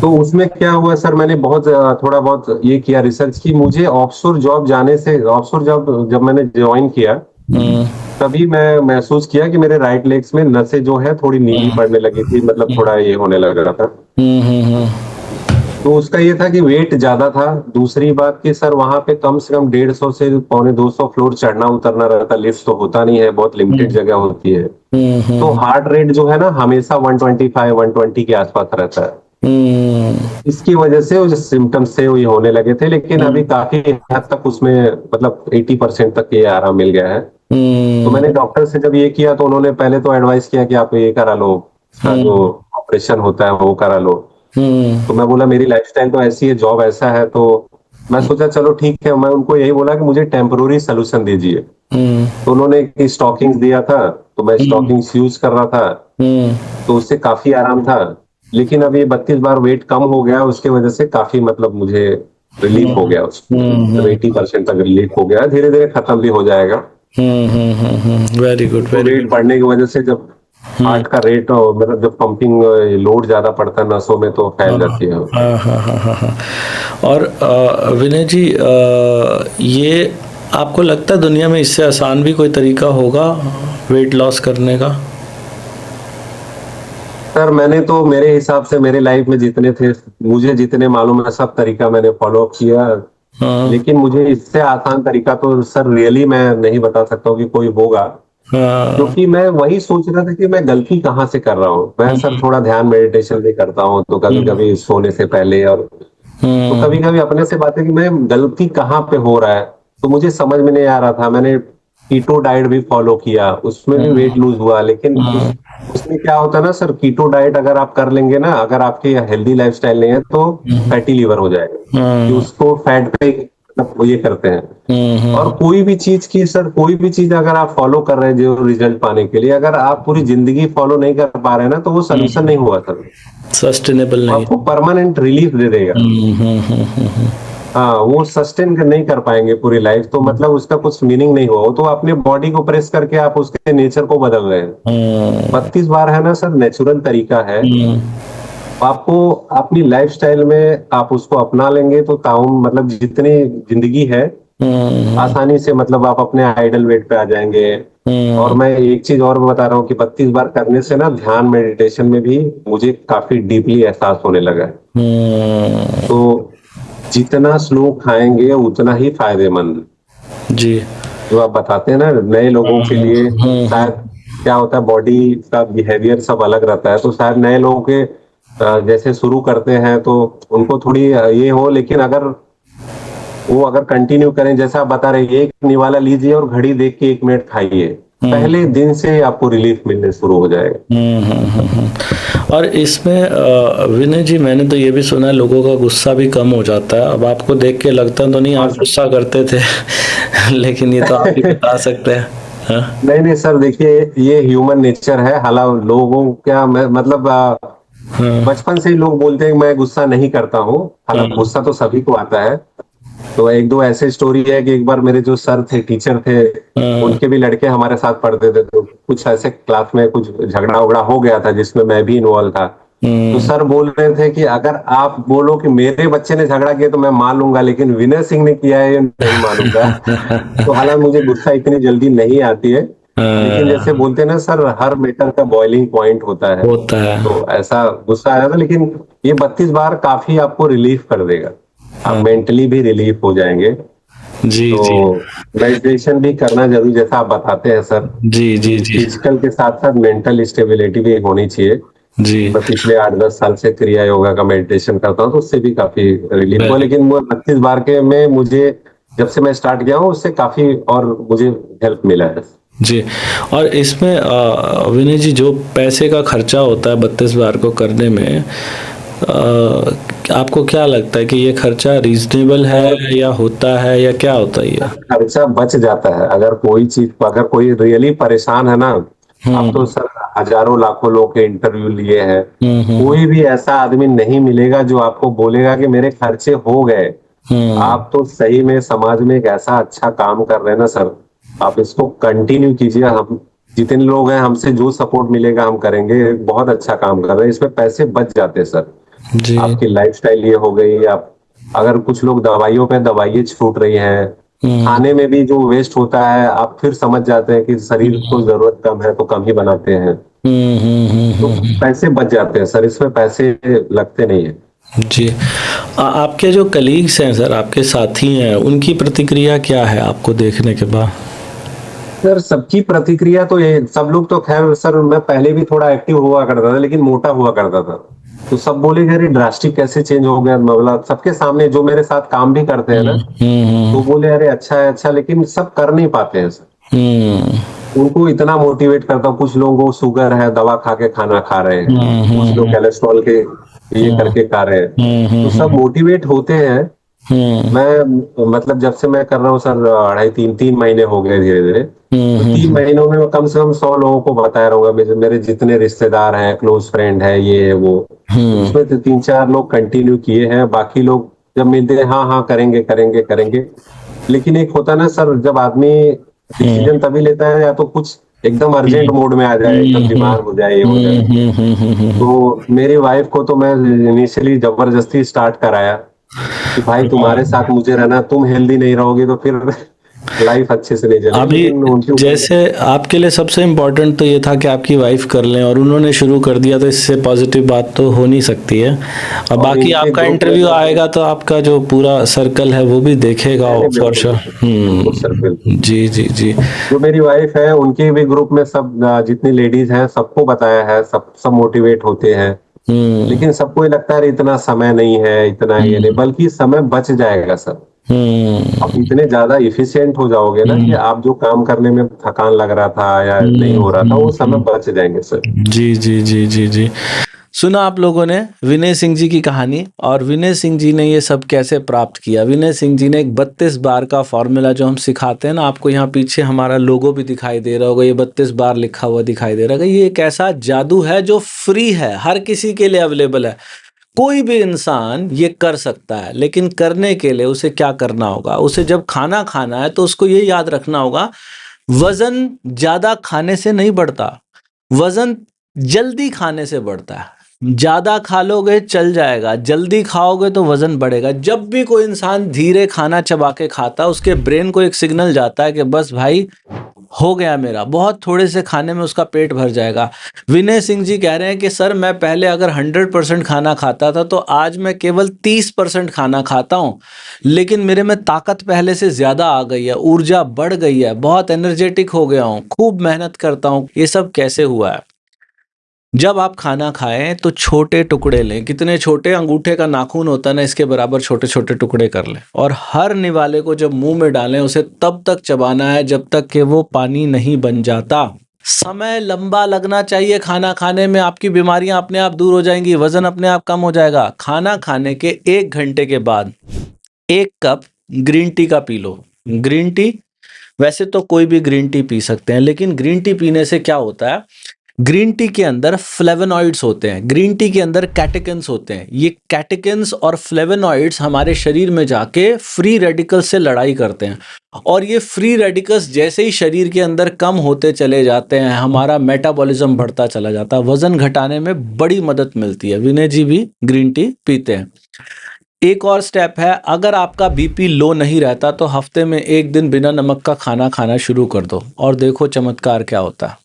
तो उसमें क्या हुआ सर, मैंने थोड़ा बहुत ये किया, रिसर्च की। मुझे ऑफशोर जॉब जाने से, ऑफशोर जॉब जब मैंने ज्वाइन किया तभी मैं महसूस किया कि मेरे राइट लेग्स में नसें जो है थोड़ी नीली पड़ने लगी थी, मतलब थोड़ा ये होने लग रहा था। तो उसका ये था कि वेट ज्यादा था। दूसरी बात कि सर वहां पे कम से कम 150 से 125 फ्लोर चढ़ना उतरना रहता, लिफ्ट तो होता नहीं है, बहुत लिमिटेड जगह होती है। तो हार्ट रेट जो है ना हमेशा 125, 120 के आसपास रहता है। इसकी वजह से वो सिम्टम्स से वो ये होने लगे थे, लेकिन अभी काफी हद तक उसमें मतलब 80% तक ये आराम मिल गया है। तो मैंने डॉक्टर से जब ये किया तो उन्होंने पहले तो एडवाइस किया कि आप ये करा लो, जो ऑपरेशन होता है वो करा लो। तो मैं बोला मेरी लाइफस्टाइल तो ऐसी है, जॉब ऐसा है, तो मैं सोचा चलो ठीक है। मैं उनको यही बोला कि मुझे टेम्पोररी सोल्यूशन दीजिए। तो उन्होंने एक स्टॉकिंग्स दिया था, तो मैं स्टॉकिंग्स यूज कर रहा था, तो उससे काफी आराम था। लेकिन अब ये 32 बार वेट कम हो गया, उसके वजह से काफी मतलब मुझे रिलीफ हो गया, उसमें 80% तक रिलीफ हो गया, धीरे धीरे खत्म भी हो जाएगा। Very good. वेट बढ़ने की वजह से जब हार्ट का रेट मतलब जब पंपिंग लोड ज्यादा पड़ता है नसों में तो फैल जाती है। और विनय जी, ये आपको लगता है दुनिया में इससे आसान भी कोई तरीका होगा वेट लॉस करने का? सर मैंने तो मेरे हिसाब से मेरे लाइफ में जितने थे, मुझे जितने मालूम है, सब तरीका मैंने फॉलो अप किया। हाँ, लेकिन मुझे इससे आसान तरीका तो सर रियली मैं नहीं बता सकता हूँ कि कोई होगा। हाँ, क्योंकि मैं वही सोच रहा था कि मैं गलती कहाँ से कर रहा हूँ। मैं सर थोड़ा ध्यान मेडिटेशन भी करता हूँ, तो कभी कभी सोने से पहले, और तो कभी कभी अपने से बातें कि मैं गलती कहाँ पे हो रहा है। तो मुझे समझ में नहीं आ रहा था। मैंने कीटो डाइट भी फॉलो किया, उसमें भी वेट लूज हुआ, लेकिन उसमें क्या होता है ना सर, कीटो डाइट अगर आप कर लेंगे ना, अगर आपकी हेल्दी लाइफस्टाइल नहीं है तो फैटी लीवर हो जाएगा, कि उसको फैट पे मतलब वो ये करते हैं। और कोई भी चीज की सर, कोई भी चीज अगर आप फॉलो कर रहे हैं जो रिजल्ट पाने के लिए, अगर आप पूरी जिंदगी फॉलो नहीं कर पा रहे हैं ना, तो वो सोल्यूशन नहीं हुआ सर। सस्टेनेबल वो नहीं। आपको परमानेंट रिलीफ दे देगा। हाँ, वो सस्टेन नहीं कर पाएंगे पूरी लाइफ, तो मतलब उसका कुछ मीनिंग नहीं हुआ। वो तो अपने बॉडी को प्रेस करके आप उसके नेचर को बदल रहे हैं। 32 बार है ना सर, नेचुरल तरीका है। आपको अपनी लाइफस्टाइल में आप उसको अपना लेंगे तो ताउम मतलब जितनी जिंदगी है आसानी से, मतलब आप अपने आइडल वेट पे आ जाएंगे। और मैं एक चीज और बता रहा हूँ कि 32 बार करने से ना ध्यान मेडिटेशन में भी मुझे काफी डीपली एहसास होने लगा है। तो जितना स्लो खाएंगे उतना ही फायदेमंद। जी। जो आप बताते हैं ना नए लोगों के लिए, शायद क्या होता है, बॉडी का बिहेवियर सब अलग रहता है, तो शायद नए लोगों के जैसे शुरू करते हैं तो उनको थोड़ी ये हो, लेकिन अगर वो अगर कंटिन्यू करें, जैसा आप बता रहे हैं, एक निवाला लीजिए और घड़ी देख के 1 मिनट खाइए, पहले दिन से आपको रिलीफ मिलने शुरू हो जाएगा। और इसमें विनय जी, मैंने तो ये भी सुना है लोगों का गुस्सा भी कम हो जाता है। अब आपको देख के लगता तो नहीं हाँ आप सर। गुस्सा करते थे लेकिन ये तो आप ही बता सकते हैं। हाँ? नहीं नहीं सर, देखिए ये ह्यूमन नेचर है। हालांकि लोगों क्या मतलब हाँ, बचपन से ही लोग बोलते हैं कि मैं गुस्सा नहीं करता हूँ। हालांकि हाँ, गुस्सा तो सभी को आता है। तो एक दो ऐसे स्टोरी है कि एक बार मेरे जो सर थे, टीचर थे, हाँ, उनके भी लड़के हमारे साथ पढ़ते थे, तो कुछ ऐसे क्लास में कुछ झगड़ा उगड़ा हो गया था जिसमें मैं भी इन्वॉल्व था। तो सर बोल रहे थे कि अगर आप बोलो कि मेरे बच्चे ने झगड़ा किया तो मैं मान लूंगा, लेकिन विनय सिंह ने किया है ये नहीं मानूंगा। तो हालांकि मुझे गुस्सा इतनी जल्दी नहीं आती है, लेकिन जैसे हाँ, बोलते हैं ना सर, हर मैटर का बॉइलिंग पॉइंट होता है। होता है। तो ऐसा गुस्सा आया था, लेकिन ये 32 बार काफी आपको रिलीफ कर देगा। आप हाँ, मेंटली भी रिलीफ हो जाएंगे। जी, तो जी, मेडिटेशन भी करना जरूरी, जैसा आप बताते हैं सर, जी, जी, कि जी, फिजिकल के साथ साथ मेंटल स्टेबिलिटी भी होनी चाहिए। जी। मैं पिछले 8-10 साल से क्रिया योगा का मेडिटेशन करता हूँ, तो उससे भी काफी रिलीफ हुआ। वेरी लेकिन वो 32 बार के में मुझे, जब से मैं स्टार्ट किया हूँ, उससे काफी और मुझे हेल्प मिला है। जी। और इसमें विनय जी, जो पैसे का खर्चा होता है 32 बार को करने में, आपको क्या लगता है कि ये खर्चा रीजनेबल है या होता है या क्या होता है ये? खर्चा बच जाता है अगर कोई चीज, अगर कोई रियली परेशान है ना। आप तो हम्म, सर हजारों लाखों लोग के इंटरव्यू लिए हैं, हम्म, हम्म, कोई भी ऐसा आदमी नहीं मिलेगा जो आपको बोलेगा कि मेरे खर्चे हो गए। हम्म, आप तो सही में समाज में एक ऐसा अच्छा काम कर रहे हैं ना सर, आप इसको कंटिन्यू कीजिए। हम जितने लोग हैं, हमसे जो सपोर्ट मिलेगा हम करेंगे। बहुत अच्छा काम कर रहे हैं, इसमें पैसे बच जाते हैं सर। जी, आपकी लाइफस्टाइल ये हो गई। आप अगर कुछ लोग दवाइयों पे दवाइयाँ छूट रही हैं, हम्म, खाने में भी जो वेस्ट होता है, आप फिर समझ जाते हैं कि शरीर को जरूरत कम है तो कम ही बनाते हैं। हम्म, तो पैसे बच जाते हैं सर, इसमें पैसे लगते नहीं है। जी। आपके जो कलीग्स हैं सर, आपके साथी हैं, उनकी प्रतिक्रिया क्या है आपको देखने के बाद? सर सबकी प्रतिक्रिया तो ये, सब लोग तो खैर सर, मैं पहले भी थोड़ा एक्टिव हुआ करता था लेकिन मोटा हुआ करता था। तो सब बोले कि अरे ड्रास्टिक कैसे चेंज हो गया, मतलब सबके सामने जो मेरे साथ काम भी करते हैं ना, तो बोले अरे अच्छा है अच्छा, लेकिन सब कर नहीं पाते हैं सर। हम्म, उनको इतना मोटिवेट करता हूँ। कुछ लोगों को शुगर है, दवा खा के खाना खा रहे हैं, हम्म, कुछ लोग हम्म, कोलेस्ट्रॉल के ये हम्म, करके खा रहे हैं। हम्म, तो सब हम्म, मोटिवेट होते हैं। हम्म, मैं मतलब जब से मैं कर रहा हूँ सर, 2.5-3 महीने हो गए धीरे धीरे, तो 3 महीनों में मैं कम से कम 100 लोगों को बताया रहूंगा। मेरे मेरे जितने रिश्तेदार हैं, क्लोज फ्रेंड है, ये है वो। तो हम्म, उसमें तो 3-4 लोग कंटिन्यू किए हैं, बाकी लोग जब मिलते हैं हाँ हाँ करेंगे करेंगे करेंगे। लेकिन एक होता है ना सर, जब आदमी हम्म, डिसीजन तभी लेता है या तो कुछ एकदम अर्जेंट मोड में आ जाए, एकदम हम्म, बीमार हो जाए, ये हो जाए। तो मेरी वाइफ को तो मैं इनिशियली जबरदस्ती स्टार्ट कराया कि भाई तुम्हारे साथ मुझे रहना, तुम हेल्दी नहीं रहोगे तो फिर लाइफ अच्छे से नहीं चलेगी, अभी लेकिन उनके ऊपर जैसे आपके लिए सबसे इम्पोर्टेंट तो ये था कि आपकी वाइफ कर लें और उन्होंने शुरू कर दिया, तो इससे पॉजिटिव बात तो हो नहीं सकती है। और बाकी इनके आपका ग्रुप में इंटरव्यू तो आएगा तो आपका जो पूरा सर्कल है वो भी देखेगा नहीं, नहीं, फॉर बिल्कुल श्योर। बिल्कुल बिल्कुल सर, बिल्कुल। जी जी जी। जो मेरी वाइफ है उनके भी ग्रुप में सब जितनी लेडीज हैं सबको बताया है, सब सब मोटिवेट होते हैं। हम्म लेकिन सबको ये लगता है इतना समय नहीं है, इतना ये नहीं, हम्म बल्कि समय बच जाएगा सर। आप हम्म इतने ज्यादा इफिशिएंट हो जाओगे ना कि हम्म आप जो काम करने में थकान लग रहा था या नहीं हो रहा था, वो समय हम्म। बच जाएंगे सर। जी जी जी जी जी। सुना आप लोगों ने विनय सिंह जी की कहानी, और विनय सिंह जी ने ये सब कैसे प्राप्त किया। विनय सिंह जी ने एक 32 बार का फॉर्मूला जो हम सिखाते हैं ना, आपको यहाँ पीछे हमारा लोगो भी दिखाई दे रहा होगा, ये 32 बार लिखा हुआ दिखाई दे रहा होगा। ये एक ऐसा जादू है जो फ्री है, हर किसी के लिए अवेलेबल है। कोई भी इंसान ये कर सकता है, लेकिन करने के लिए उसे क्या करना होगा, उसे जब खाना खाना है तो उसको ये याद रखना होगा, वजन ज्यादा खाने से नहीं बढ़ता, वजन जल्दी खाने से बढ़ता है। ज्यादा खा लोगे चल जाएगा, जल्दी खाओगे तो वजन बढ़ेगा। जब भी कोई इंसान धीरे खाना चबा के खाता है, उसके ब्रेन को एक सिग्नल जाता है कि बस भाई हो गया मेरा, बहुत थोड़े से खाने में उसका पेट भर जाएगा। विनय सिंह जी कह रहे हैं कि सर मैं पहले अगर 100% खाना खाता था तो आज मैं केवल 30% खाना खाता हूं, लेकिन मेरे में ताकत पहले से ज्यादा आ गई है, ऊर्जा बढ़ गई है, बहुत एनर्जेटिक हो गया हूं, खूब मेहनत करता हूं। ये सब कैसे हुआ है? जब आप खाना खाएं तो छोटे टुकड़े लें, कितने छोटे, अंगूठे का नाखून होता है ना, इसके बराबर छोटे छोटे टुकड़े कर लें, और हर निवाले को जब मुंह में डालें उसे तब तक चबाना है जब तक कि वो पानी नहीं बन जाता। समय लंबा लगना चाहिए खाना खाने में, आपकी बीमारियां अपने आप दूर हो जाएंगी, वजन अपने आप कम हो जाएगा। खाना खाने के 1 घंटे के बाद 1 कप ग्रीन टी का पी लो। ग्रीन टी, वैसे तो कोई भी ग्रीन टी पी सकते हैं, लेकिन ग्रीन टी पीने से क्या होता है, ग्रीन टी के अंदर फ्लेवोनॉइड्स होते हैं, ग्रीन टी के अंदर कैटेकिन्स होते हैं। ये कैटेकिन्स और फ्लेवोनॉइड्स हमारे शरीर में जाके फ्री रेडिकल्स से लड़ाई करते हैं, और ये फ्री रेडिकल्स जैसे ही शरीर के अंदर कम होते चले जाते हैं, हमारा मेटाबॉलिज्म बढ़ता चला जाता है, वजन घटाने में बड़ी मदद मिलती है। विनय जी भी ग्रीन टी पीते हैं। एक और स्टेप है, अगर आपका बीपी लो नहीं रहता तो हफ्ते में 1 दिन बिना नमक का खाना खाना शुरू कर दो, और देखो चमत्कार क्या होता है।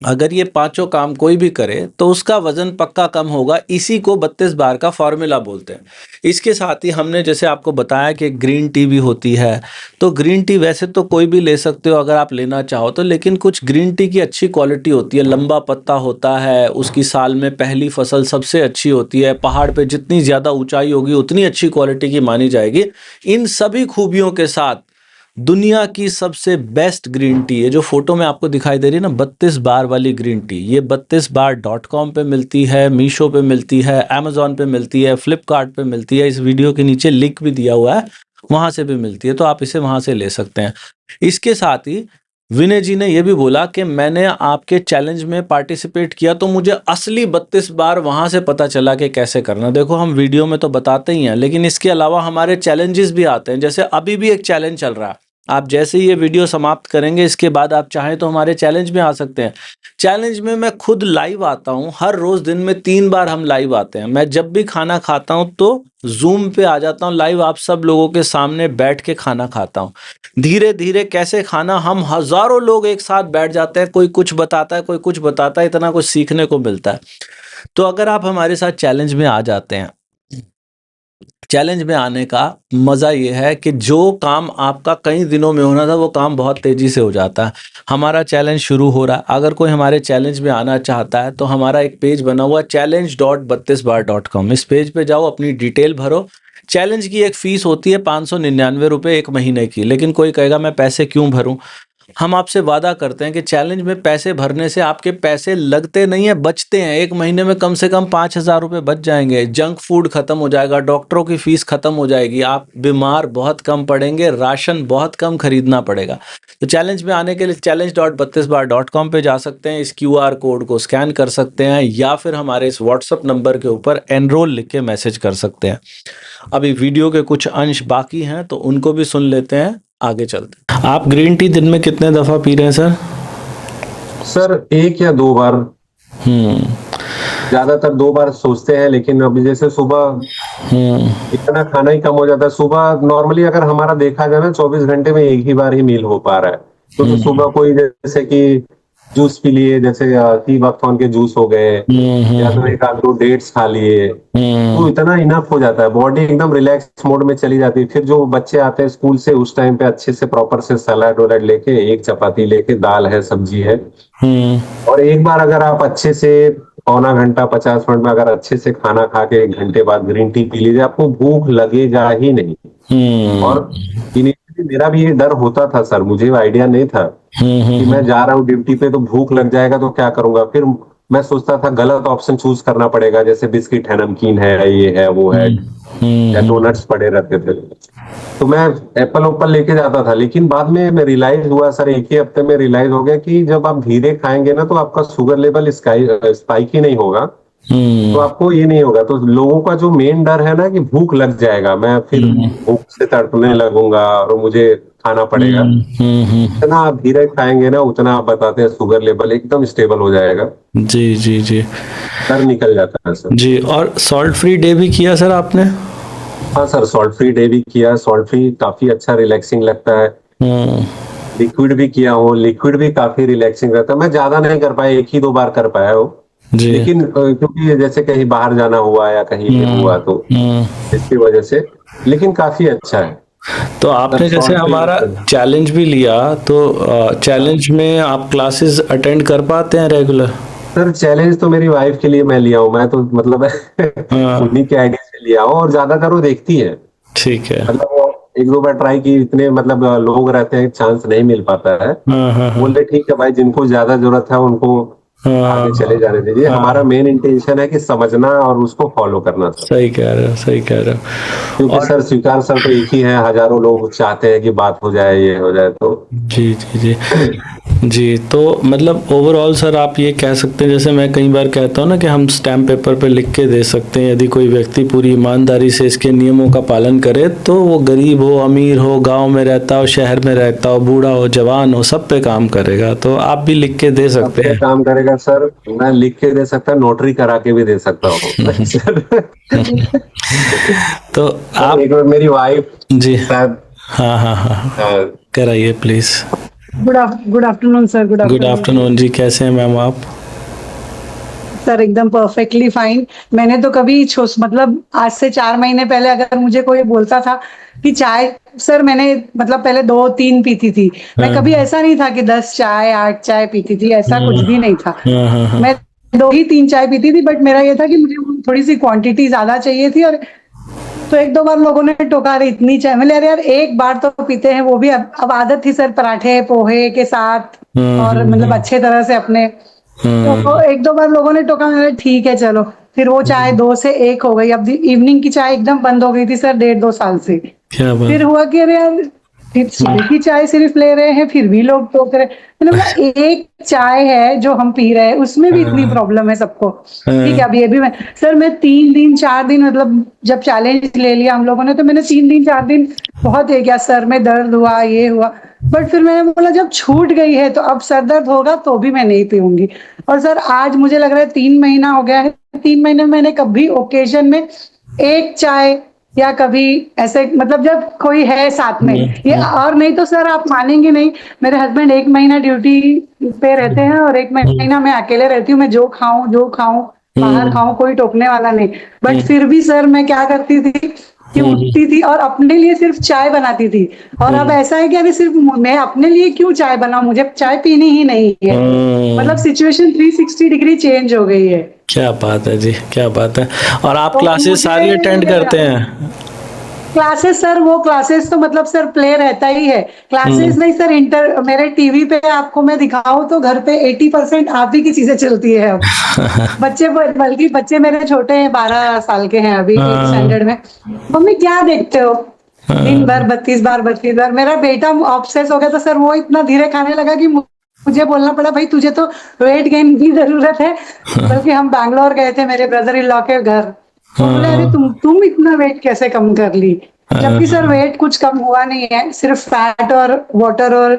अगर ये पांचों काम कोई भी करे तो उसका वजन पक्का कम होगा। इसी को 32 बार का फॉर्मूला बोलते हैं। इसके साथ ही हमने जैसे आपको बताया कि ग्रीन टी भी होती है, तो ग्रीन टी वैसे तो कोई भी ले सकते हो अगर आप लेना चाहो तो, लेकिन कुछ ग्रीन टी की अच्छी क्वालिटी होती है, लंबा पत्ता होता है, उसकी साल में पहली फसल सबसे अच्छी होती है, पहाड़ पे जितनी ज्यादा ऊंचाई होगी उतनी अच्छी क्वालिटी की मानी जाएगी। इन सभी खूबियों के साथ दुनिया की सबसे बेस्ट ग्रीन टी है जो फोटो में आपको दिखाई दे रही है ना, 32 बार वाली ग्रीन टी, ये 32bar.com पे मिलती है, मीशो पे मिलती है, अमेजोन पे मिलती है, फ्लिपकार्ट पे मिलती है। इस वीडियो के नीचे लिंक भी दिया हुआ है, वहां से भी मिलती है, तो आप इसे वहां से ले सकते हैं। इसके साथ ही विनय जी ने यह भी बोला कि मैंने आपके चैलेंज में पार्टिसिपेट किया तो मुझे असली 32 बार वहां से पता चला कि कैसे करना। देखो हम वीडियो में तो बताते ही हैं, लेकिन इसके अलावा हमारे चैलेंजेस भी आते हैं। जैसे अभी भी एक चैलेंज चल रहा है, आप जैसे ही ये वीडियो समाप्त करेंगे इसके बाद आप चाहें तो हमारे चैलेंज में आ सकते हैं। चैलेंज में मैं खुद लाइव आता हूं, हर रोज दिन में 3 बार हम लाइव आते हैं। मैं जब भी खाना खाता हूं तो जूम पे आ जाता हूं लाइव, आप सब लोगों के सामने बैठ के खाना खाता हूं। धीरे धीरे कैसे खाना, हम हजारों लोग एक साथ बैठ जाते हैं, कोई कुछ बताता है, कोई कुछ बताता है, इतना कुछ सीखने को मिलता है। तो अगर आप हमारे साथ चैलेंज में आ जाते हैं, चैलेंज में आने का मजा ये है कि जो काम आपका कई दिनों में होना था वो काम बहुत तेजी से हो जाता है। हमारा चैलेंज शुरू हो रहा है, अगर कोई हमारे चैलेंज में आना चाहता है तो हमारा एक पेज बना हुआ challenge.32bar.com, इस पेज पे जाओ, अपनी डिटेल भरो। चैलेंज की एक फीस होती है 599 रुपये 1 महीने की, लेकिन कोई कहेगा मैं पैसे क्यों भरूं। हम आपसे वादा करते हैं कि चैलेंज में पैसे भरने से आपके पैसे लगते नहीं है, बचते हैं। 1 महीने में कम से कम 5,000 रुपये बच जाएंगे, जंक फूड खत्म हो जाएगा, डॉक्टरों की फीस खत्म हो जाएगी, आप बीमार बहुत कम पड़ेंगे, राशन बहुत कम खरीदना पड़ेगा। तो चैलेंज में आने के लिए challenge.32bar.com पे जा सकते हैं, इस QR कोड को स्कैन कर सकते हैं, या फिर हमारे इस व्हाट्सएप नंबर के ऊपर एनरोल लिख के मैसेज कर सकते हैं। अभी वीडियो के कुछ अंश बाकी हैं तो उनको भी सुन लेते हैं, आगे चलते हैं। आप ग्रीन टी दिन में कितने दफा पी रहे हैं सर? सर 1 या 2 बार, हम्म ज्यादातर 2 बार सोचते हैं, लेकिन अभी जैसे सुबह इतना खाना ही कम हो जाता है। सुबह नॉर्मली अगर हमारा देखा जाए ना 24 घंटे में एक ही बार ही मील हो पा रहा है। तो सुबह कोई जैसे कि जूस पी लिए, जैसे टी बकथॉर्न के जूस हो गए, या तो एक आध दो डेट्स खा लिए, तो इतना इनफ हो जाता है। बॉडी एकदम रिलैक्स मोड में चली जाती है। फिर जो बच्चे आते हैं स्कूल से, उस टाइम पे अच्छे से प्रॉपर से सलाद वलाड लेके, एक चपाती लेके, दाल है, सब्जी है, और एक बार अगर आप अच्छे से पौना घंटा 50 मिनट में अगर अच्छे से खाना खा के 1 घंटे बाद ग्रीन टी पी लीजिए, आपको भूख लगेगा ही नहीं। और इनिशियली मेरा भी ये डर होता था सर, मुझे आइडिया नहीं था कि मैं जा रहा हूँ ड्यूटी पे तो भूख लग जाएगा तो क्या करूंगा। फिर मैं सोचता था गलत ऑप्शन चूज करना पड़ेगा, जैसे बिस्किट है, नमकीन है, ये है, वो है, या डोनट्स पड़े रहते थे, तो मैं एप्पल ओप्पल लेके जाता था। लेकिन बाद में मैं रियलाइज हुआ सर, एक ही हफ्ते में रियलाइज हो गया कि जब आप धीरे खाएंगे ना तो आपका शुगर लेवल स्पाइक ही नहीं होगा, तो आपको ये नहीं होगा। तो लोगों का जो मेन डर है ना कि भूख लग जाएगा, मैं फिर भूख से तड़पने लगूंगा और मुझे खाना पड़ेगा। जितना आप धीरे खाएंगे ना उतना आप बताते हैं शुगर लेवल एकदम स्टेबल हो जाएगा। जी जी जी डर निकल जाता है सर। जी। और सॉल्ट फ्री डे भी किया सर आपने? हाँ सर, सॉल्ट फ्री डे भी किया। सॉल्ट फ्री काफी अच्छा रिलैक्सिंग लगता है। लिक्विड भी किया हूँ, लिक्विड भी काफी रिलैक्सिंग रहता है। मैं ज्यादा नहीं कर पाया, एक ही दो बार कर पाया हूँ, जी। लेकिन क्योंकि जैसे कहीं बाहर जाना हुआ या कहीं ये हुआ तो इसकी वजह से, लेकिन काफी अच्छा है। तो आपने जैसे हमारा चैलेंज भी लिया, तो चैलेंज में आप क्लासेस अटेंड कर पाते हैं रेगुलर? सर चैलेंज तो मेरी वाइफ के लिए मैं लिया हूँ, मैं तो मतलब उन्हीं के आइडिया से लिया हूँ, और ज्यादातर वो देखती है। ठीक है। मतलब वो एक दो बार ट्राई की, इतने मतलब लोग रहते हैं, चांस नहीं मिल पाता है। बोलते ठीक है भाई, जिनको ज्यादा जरूरत है उनको आगे चले जाने दीजिए। हमारा मेन इंटेंशन है कि समझना और उसको फॉलो करना था। सही कह रहे हो, सही कह रहे हो। क्योंकि सर स्वीकार सर तो एक ही है, हजारों लोग चाहते हैं कि बात हो जाए, ये हो जाए, तो जी जी जी जी। तो मतलब ओवरऑल सर आप ये कह सकते हैं, जैसे मैं कई बार कहता हूँ ना कि हम स्टैम्प पेपर पे लिख के दे सकते हैं, यदि कोई व्यक्ति पूरी ईमानदारी से इसके नियमों का पालन करे तो वो गरीब हो, अमीर हो, गांव में रहता हो, शहर में रहता हो, बूढ़ा हो, जवान हो, सब पे काम करेगा। तो आप भी लिख के दे सकते हैं। काम करेगा सर, मैं लिख के दे सकता, नोटरी करा के भी दे सकता हूँ। तो आप एक बार मेरी वाइफ जी शायद, हाँ हाँ हाँ कराइए please. Good afternoon sir. Good afternoon जी, कैसे हैं मैम आप? सर एकदम परफेक्टली फाइन। मैंने तो कभी मतलब आज से 4 महीने पहले अगर मुझे कोई बोलता था कि चाय, सर मैंने मतलब पहले 2-3 पीती थी, मैं कभी ऐसा नहीं था कि 10 चाय 8 चाय पीती थी, ऐसा कुछ भी नहीं था। मैं 2 ही 3 चाय पीती थी, बट मेरा ये था कि मुझे थोड़ी सी क्वांटिटी ज्यादा चाहिए थी। और तो 1-2 बार लोगों ने टोका, रहे इतनी चाय, मैंने अरे यार एक बार तो पीते हैं, वो भी अब आदत थी सर, पराठे पोहे के साथ, और मतलब अच्छे तरह से अपने। तो 1-2 बार लोगों ने टोका, मैंने ठीक है चलो। फिर वो चाय 2 से 1 हो गई। अब इवनिंग की चाय एकदम बंद हो गई थी सर 1.5-2 साल से। क्या बात। फिर हुआ कि अरे यार फिर सुबह की चाय सिर्फ ले रहे हैं, फिर भी लोग टोक रहे। मैंने बोला एक चाय है जो हम पी रहे हैं, उसमें भी इतनी प्रॉब्लम है सबको। ठीक है, अब ये भी मैं सर, मैं 3 दिन 4 दिन मतलब जब चैलेंज ले लिया हम लोगों ने, तो मैंने 3 दिन 4 दिन बहुत है क्या, सर में दर्द हुआ, ये हुआ, बट फिर मैंने बोला जब छूट गई है तो अब सर दर्द होगा तो भी मैं नहीं पीऊंगी। और सर आज मुझे लग रहा है 3 महीना हो गया है, 3 महीने में मैंने कभी ओकेजन में एक चाय, या कभी ऐसे मतलब जब कोई है साथ में ये, और नहीं तो सर आप मानेंगे नहीं, मेरे हस्बैंड 1 महीना ड्यूटी पे रहते हैं और 1 महीना मैं अकेले रहती हूँ। मैं जो खाऊं बाहर खाऊं, कोई टोकने वाला नहीं। बट फिर भी सर मैं क्या करती थी कि उठती थी और अपने लिए सिर्फ चाय बनाती थी। और अब ऐसा है कि अरे सिर्फ मैं अपने लिए क्यों चाय बनाऊं, मुझे चाय पीनी ही नहीं है। मतलब सिचुएशन 360 डिग्री चेंज हो गई है। क्या बात है जी, क्या बात है। और आप तो क्लासेस सारी अटेंड करते हैं? क्लासेस सर, वो क्लासेस तो मतलब सर प्ले रहता ही है, क्लासेस नहीं सर। मेरे टीवी पे आपको मैं दिखाऊं तो घर पे 80% आप ही की चीजें चलती है अब। बच्चे, बल्कि बच्चे मेरे छोटे हैं, 12 साल के हैं अभी, 8th स्टैंडर्ड में। मम्मी क्या देखते हो दिन भर 32 बार। मेरा बेटा ऑब्सेस हो गया था सर, वो इतना धीरे खाने लगा कि मुझे बोलना पड़ा भाई तुझे तो वेट गेन की जरूरत है। बल्कि हम बैंगलोर गए थे मेरे ब्रदर इन लॉ के घर, तो बोले अरे तुम इतना वेट कैसे कम कर ली, जबकि सर वेट कुछ कम हुआ नहीं है, सिर्फ फैट और वाटर। और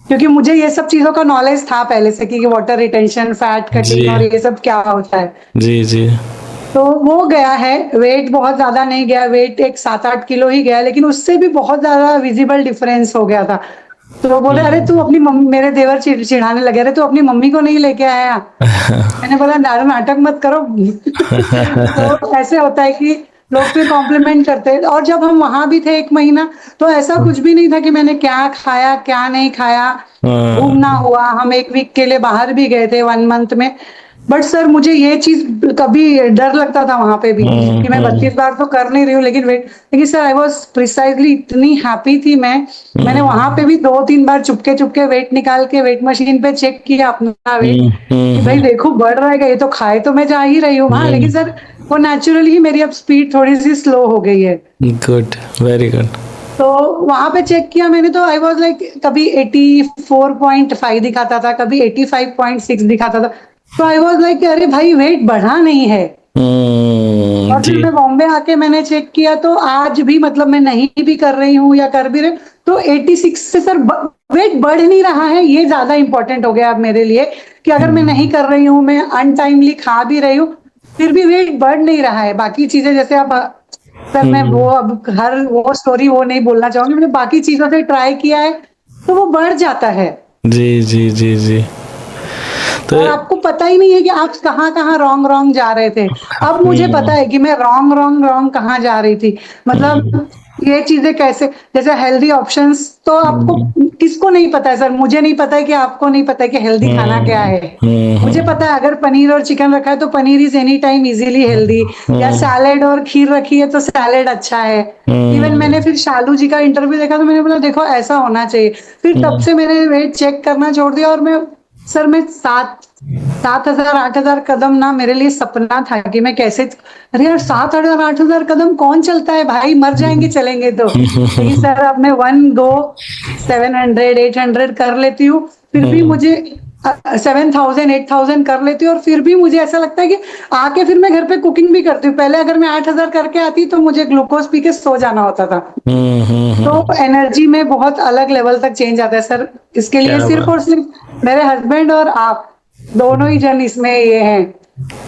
क्योंकि मुझे ये सब चीजों का नॉलेज था पहले से कि वाटर रिटेंशन, फैट कटिंग और ये सब क्या होता है। जी जी। तो वो गया है, वेट बहुत ज्यादा नहीं गया, वेट एक 7-8 किलो ही गया, लेकिन उससे भी बहुत ज्यादा विजिबल डिफरेंस हो गया था। तो बोले अरे तू अपनी मम्मी, मेरे देवर चिढ़ाने लगे, अरे तू अपनी मम्मी को नहीं लेके आया। मैंने बोला नाटक मत करो। तो ऐसे होता है कि लोग फिर कॉम्प्लीमेंट करते हैं। और जब हम वहां भी थे 1 महीना, तो ऐसा कुछ भी नहीं था कि मैंने क्या खाया क्या नहीं खाया, घूमना हुआ। हम 1 वीक के लिए बाहर भी गए थे 1 मंथ में। बट सर मुझे ये चीज कभी डर लगता था वहां पे भी कि मैं 32 बार तो कर नहीं रही हूँ, लेकिन सर आई वॉज प्रिसाइजली इतनी हैप्पी थी मैंने वहां पे भी 2-3 बार चुपके वेट निकाल के वेट मशीन पे चेक किया अपना वेट कि भाई देखो बढ़ रहा है, ये तो खाए तो मैं जा ही रही हूँ वहां, लेकिन सर वो नेचुरली ही मेरी अब स्पीड थोड़ी सी स्लो हो गई है। Good, very good. तो वहां पे चेक किया मैंने, तो आई वॉज लाइक कभी 84.5 दिखाता था, कभी 85.6 दिखाता था। तो आई वॉज लाइक अरे भाई वेट बढ़ा नहीं है। और फिर मैं बॉम्बे आके मैंने चेक किया, तो आज भी मतलब मैं नहीं भी कर रही हूँ या कर भी रही, तो 86 से सर वेट बढ़ नहीं रहा है। ये ज्यादा इंपॉर्टेंट हो गया अब मेरे लिए कि अगर मैं नहीं कर रही हूँ, मैं अनटाइमली खा भी रही हूँ, फिर भी वेट बढ़ नहीं रहा है। बाकी चीजें जैसे अब सर मैं वो अब हर वो स्टोरी वो नहीं बोलना चाहूंगी, मैंने बाकी चीजों से ट्राई किया है तो वो बढ़ जाता है। जी जी जी जी। तो और आपको पता ही नहीं है कि आप कहाँ रॉन्ग जा रहे थे। अब मुझे पता है कि मैं रॉन्ग कहाँ जा रही थी। मतलब ये चीजें कैसे, जैसे हेल्दी ऑप्शंस, तो आपको किसको नहीं पता है सर, मुझे नहीं पता है कि आपको नहीं पता है कि हेल्दी खाना क्या है। मुझे पता है अगर पनीर और चिकन रखा है तो paneer is any time easily healthy, या सैलेड और खीर रखी है तो सैलेड अच्छा है। इवन मैंने फिर शालू जी का इंटरव्यू देखा तो मैंने बोला देखो ऐसा होना चाहिए। फिर तब से मैंने वेट चेक करना छोड़ दिया, और मैं 7,000-8,000 कदम ना मेरे लिए सपना था कि मैं कैसे, अरे यार 7,000-8,000 कदम कौन चलता है भाई, मर जाएंगे चलेंगे तो। लेकिन सर अब मैं 1 गो 700-800 कर लेती हूँ, फिर भी मुझे 7,000-8,000 कर लेती हूँ, और फिर भी मुझे ऐसा लगता है कि आके फिर मैं घर पे कुकिंग भी करती हूँ। पहले अगर मैं 8,000 करके आती तो मुझे ग्लूकोज पी के सो जाना होता था। तो एनर्जी में बहुत अलग लेवल तक चेंज आता है सर। इसके लिए सिर्फ और सिर्फ मेरे हस्बैंड और आप दोनों ही जन इसमें ये हैं।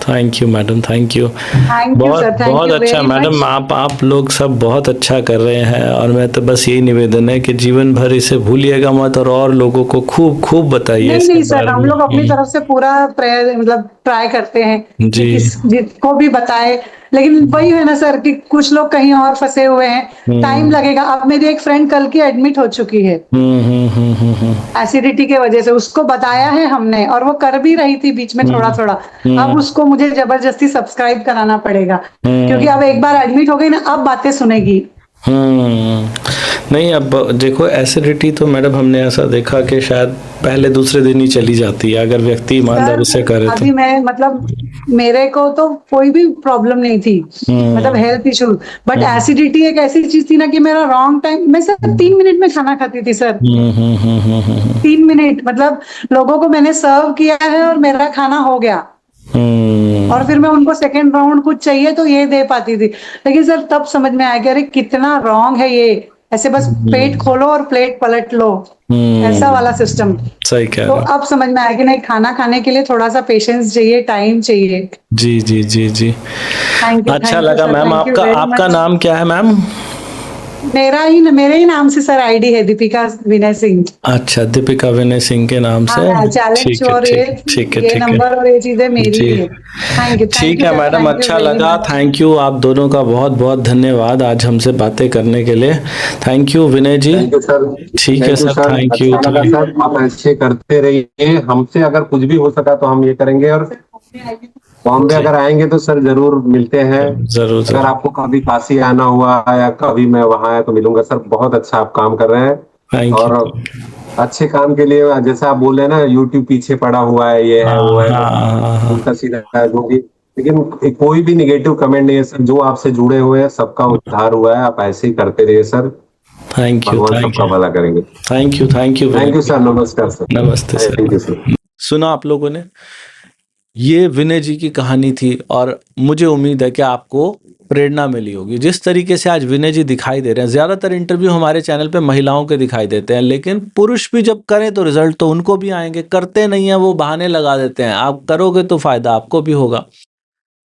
Thank you madam, thank you. बहुत अच्छा मैडम, आप लोग सब बहुत अच्छा कर रहे हैं, और मैं तो बस यही निवेदन है कि जीवन भर इसे भूलिएगा मत, और लोगों को खूब खूब बताइए। नहीं सर, हम लोग अपनी तरफ से पूरा मतलब ट्राई करते हैं कि जिसको भी बताए, लेकिन वही है ना सर कि कुछ लोग कहीं और फंसे हुए हैं, टाइम लगेगा। अब मेरी एक फ्रेंड कल की एडमिट हो चुकी है एसिडिटी के वजह से, उसको बताया है हमने, और वो कर भी रही थी बीच में थोड़ा थोड़ा। अब उसको मुझे जबरदस्ती सब्सक्राइब कराना पड़ेगा, क्योंकि अब एक बार एडमिट हो गई ना, अब बातें सुनेगी। नहीं, अब देखो एसिडिटी तो मैडम हमने ऐसा देखा कि शायद पहले दूसरे दिन ही चली जाती है अगर व्यक्ति ईमानदारी से करे तो। अभी मैं मतलब मेरे को तो कोई भी प्रॉब्लम नहीं थी, मतलब हेल्थ इशू, बट एसिडिटी एक ऐसी चीज थी ना कि मेरा रॉन्ग टाइम, मैं सर 3 मिनट में खाना खाती थी सर। 3 मिनट, मतलब लोगों को मैंने सर्व किया है और मेरा खाना हो गया, और फिर मैं उनको सेकंड राउंड कुछ चाहिए तो ये दे पाती थी। लेकिन सर तब समझ में आया कि अरे कितना रॉन्ग है ये, ऐसे बस पेट खोलो और प्लेट पलट लो, ऐसा वाला सिस्टम। सही कह रहे हो। तो अब समझ में आया कि नहीं, खाना खाने के लिए थोड़ा सा पेशेंस चाहिए, टाइम चाहिए। जी जी जी जी। अच्छा लगा मैम। आपका नाम क्या है मैम? मेरे ही नाम से सर आईडी है, दीपिका विनय सिंह। अच्छा, दीपिका विनय सिंह के नाम से। चैलेंज और ये नंबर और ये चीजें मेरी है। Thank you. ठीक है मैडम, अच्छा लगा। थैंक यू, आप दोनों का बहुत बहुत धन्यवाद आज हमसे बातें करने के लिए। Thank you Vinay ji. Thank you sir. ठीक है सर, थैंक यू। सर आप ऐसे करते रहिए, हमसे अगर कुछ भी हो सका तो हम ये करेंगे, और बॉम्बे अगर आएंगे तो सर जरूर मिलते हैं। जरूर। अगर आपको कभी काशी आना हुआ या कभी मैं वहां आया तो मिलूंगा सर। बहुत अच्छा आप काम कर रहे हैं, और अच्छे काम के लिए जैसा आप बोल रहे हैं ना, यूट्यूब पीछे पड़ा हुआ है, ये है वो है, उल्टा सीधा है जो भी, लेकिन कोई भी निगेटिव कमेंट नहीं है सर। जो आपसे जुड़े हुए हैं सबका उद्धार हुआ है, आप ऐसे ही करते रहिए सर। थैंक यू, भगवान सबका भला करेंगे। Thank you sir. नमस्कार सर। नमस्ते सर। Thank you sir. सुना आप लोगों ने, ये विनय जी की कहानी थी, और मुझे उम्मीद है कि आपको प्रेरणा मिली होगी। जिस तरीके से आज विनय जी दिखाई दे रहे हैं, ज़्यादातर इंटरव्यू हमारे चैनल पे महिलाओं के दिखाई देते हैं, लेकिन पुरुष भी जब करें तो रिजल्ट तो उनको भी आएंगे। करते नहीं है, वो बहाने लगा देते हैं। आप करोगे तो फायदा आपको भी होगा।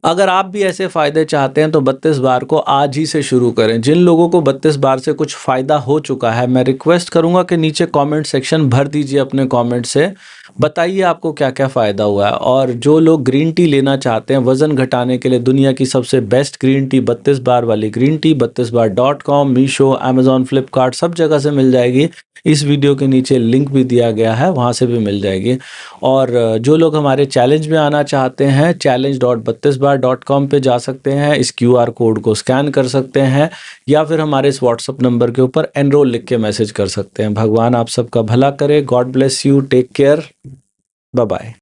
अगर आप भी ऐसे फ़ायदे चाहते हैं तो 32 बार को आज ही से शुरू करें। जिन लोगों को 32 बार से कुछ फ़ायदा हो चुका है, मैं रिक्वेस्ट करूंगा कि नीचे कमेंट सेक्शन भर दीजिए अपने कमेंट से, बताइए आपको क्या क्या फ़ायदा हुआ है। और जो लोग ग्रीन टी लेना चाहते हैं वज़न घटाने के लिए, दुनिया की सबसे बेस्ट ग्रीन टी 32 बार वाली ग्रीन टी 32बार.com, मीशो, अमेज़ॉन, फ्लिपकार्ट सब जगह से मिल जाएगी। इस वीडियो के नीचे लिंक भी दिया गया है, वहाँ से भी मिल जाएगी। और जो लोग हमारे चैलेंज में आना चाहते हैं, challenge.32bar.com पे जा सकते हैं, इस QR कोड को स्कैन कर सकते हैं या फिर हमारे इस व्हाट्सअप नंबर के ऊपर एनरोल लिख के मैसेज कर सकते हैं। भगवान आप सबका भला करे। God bless you, take care, bye bye.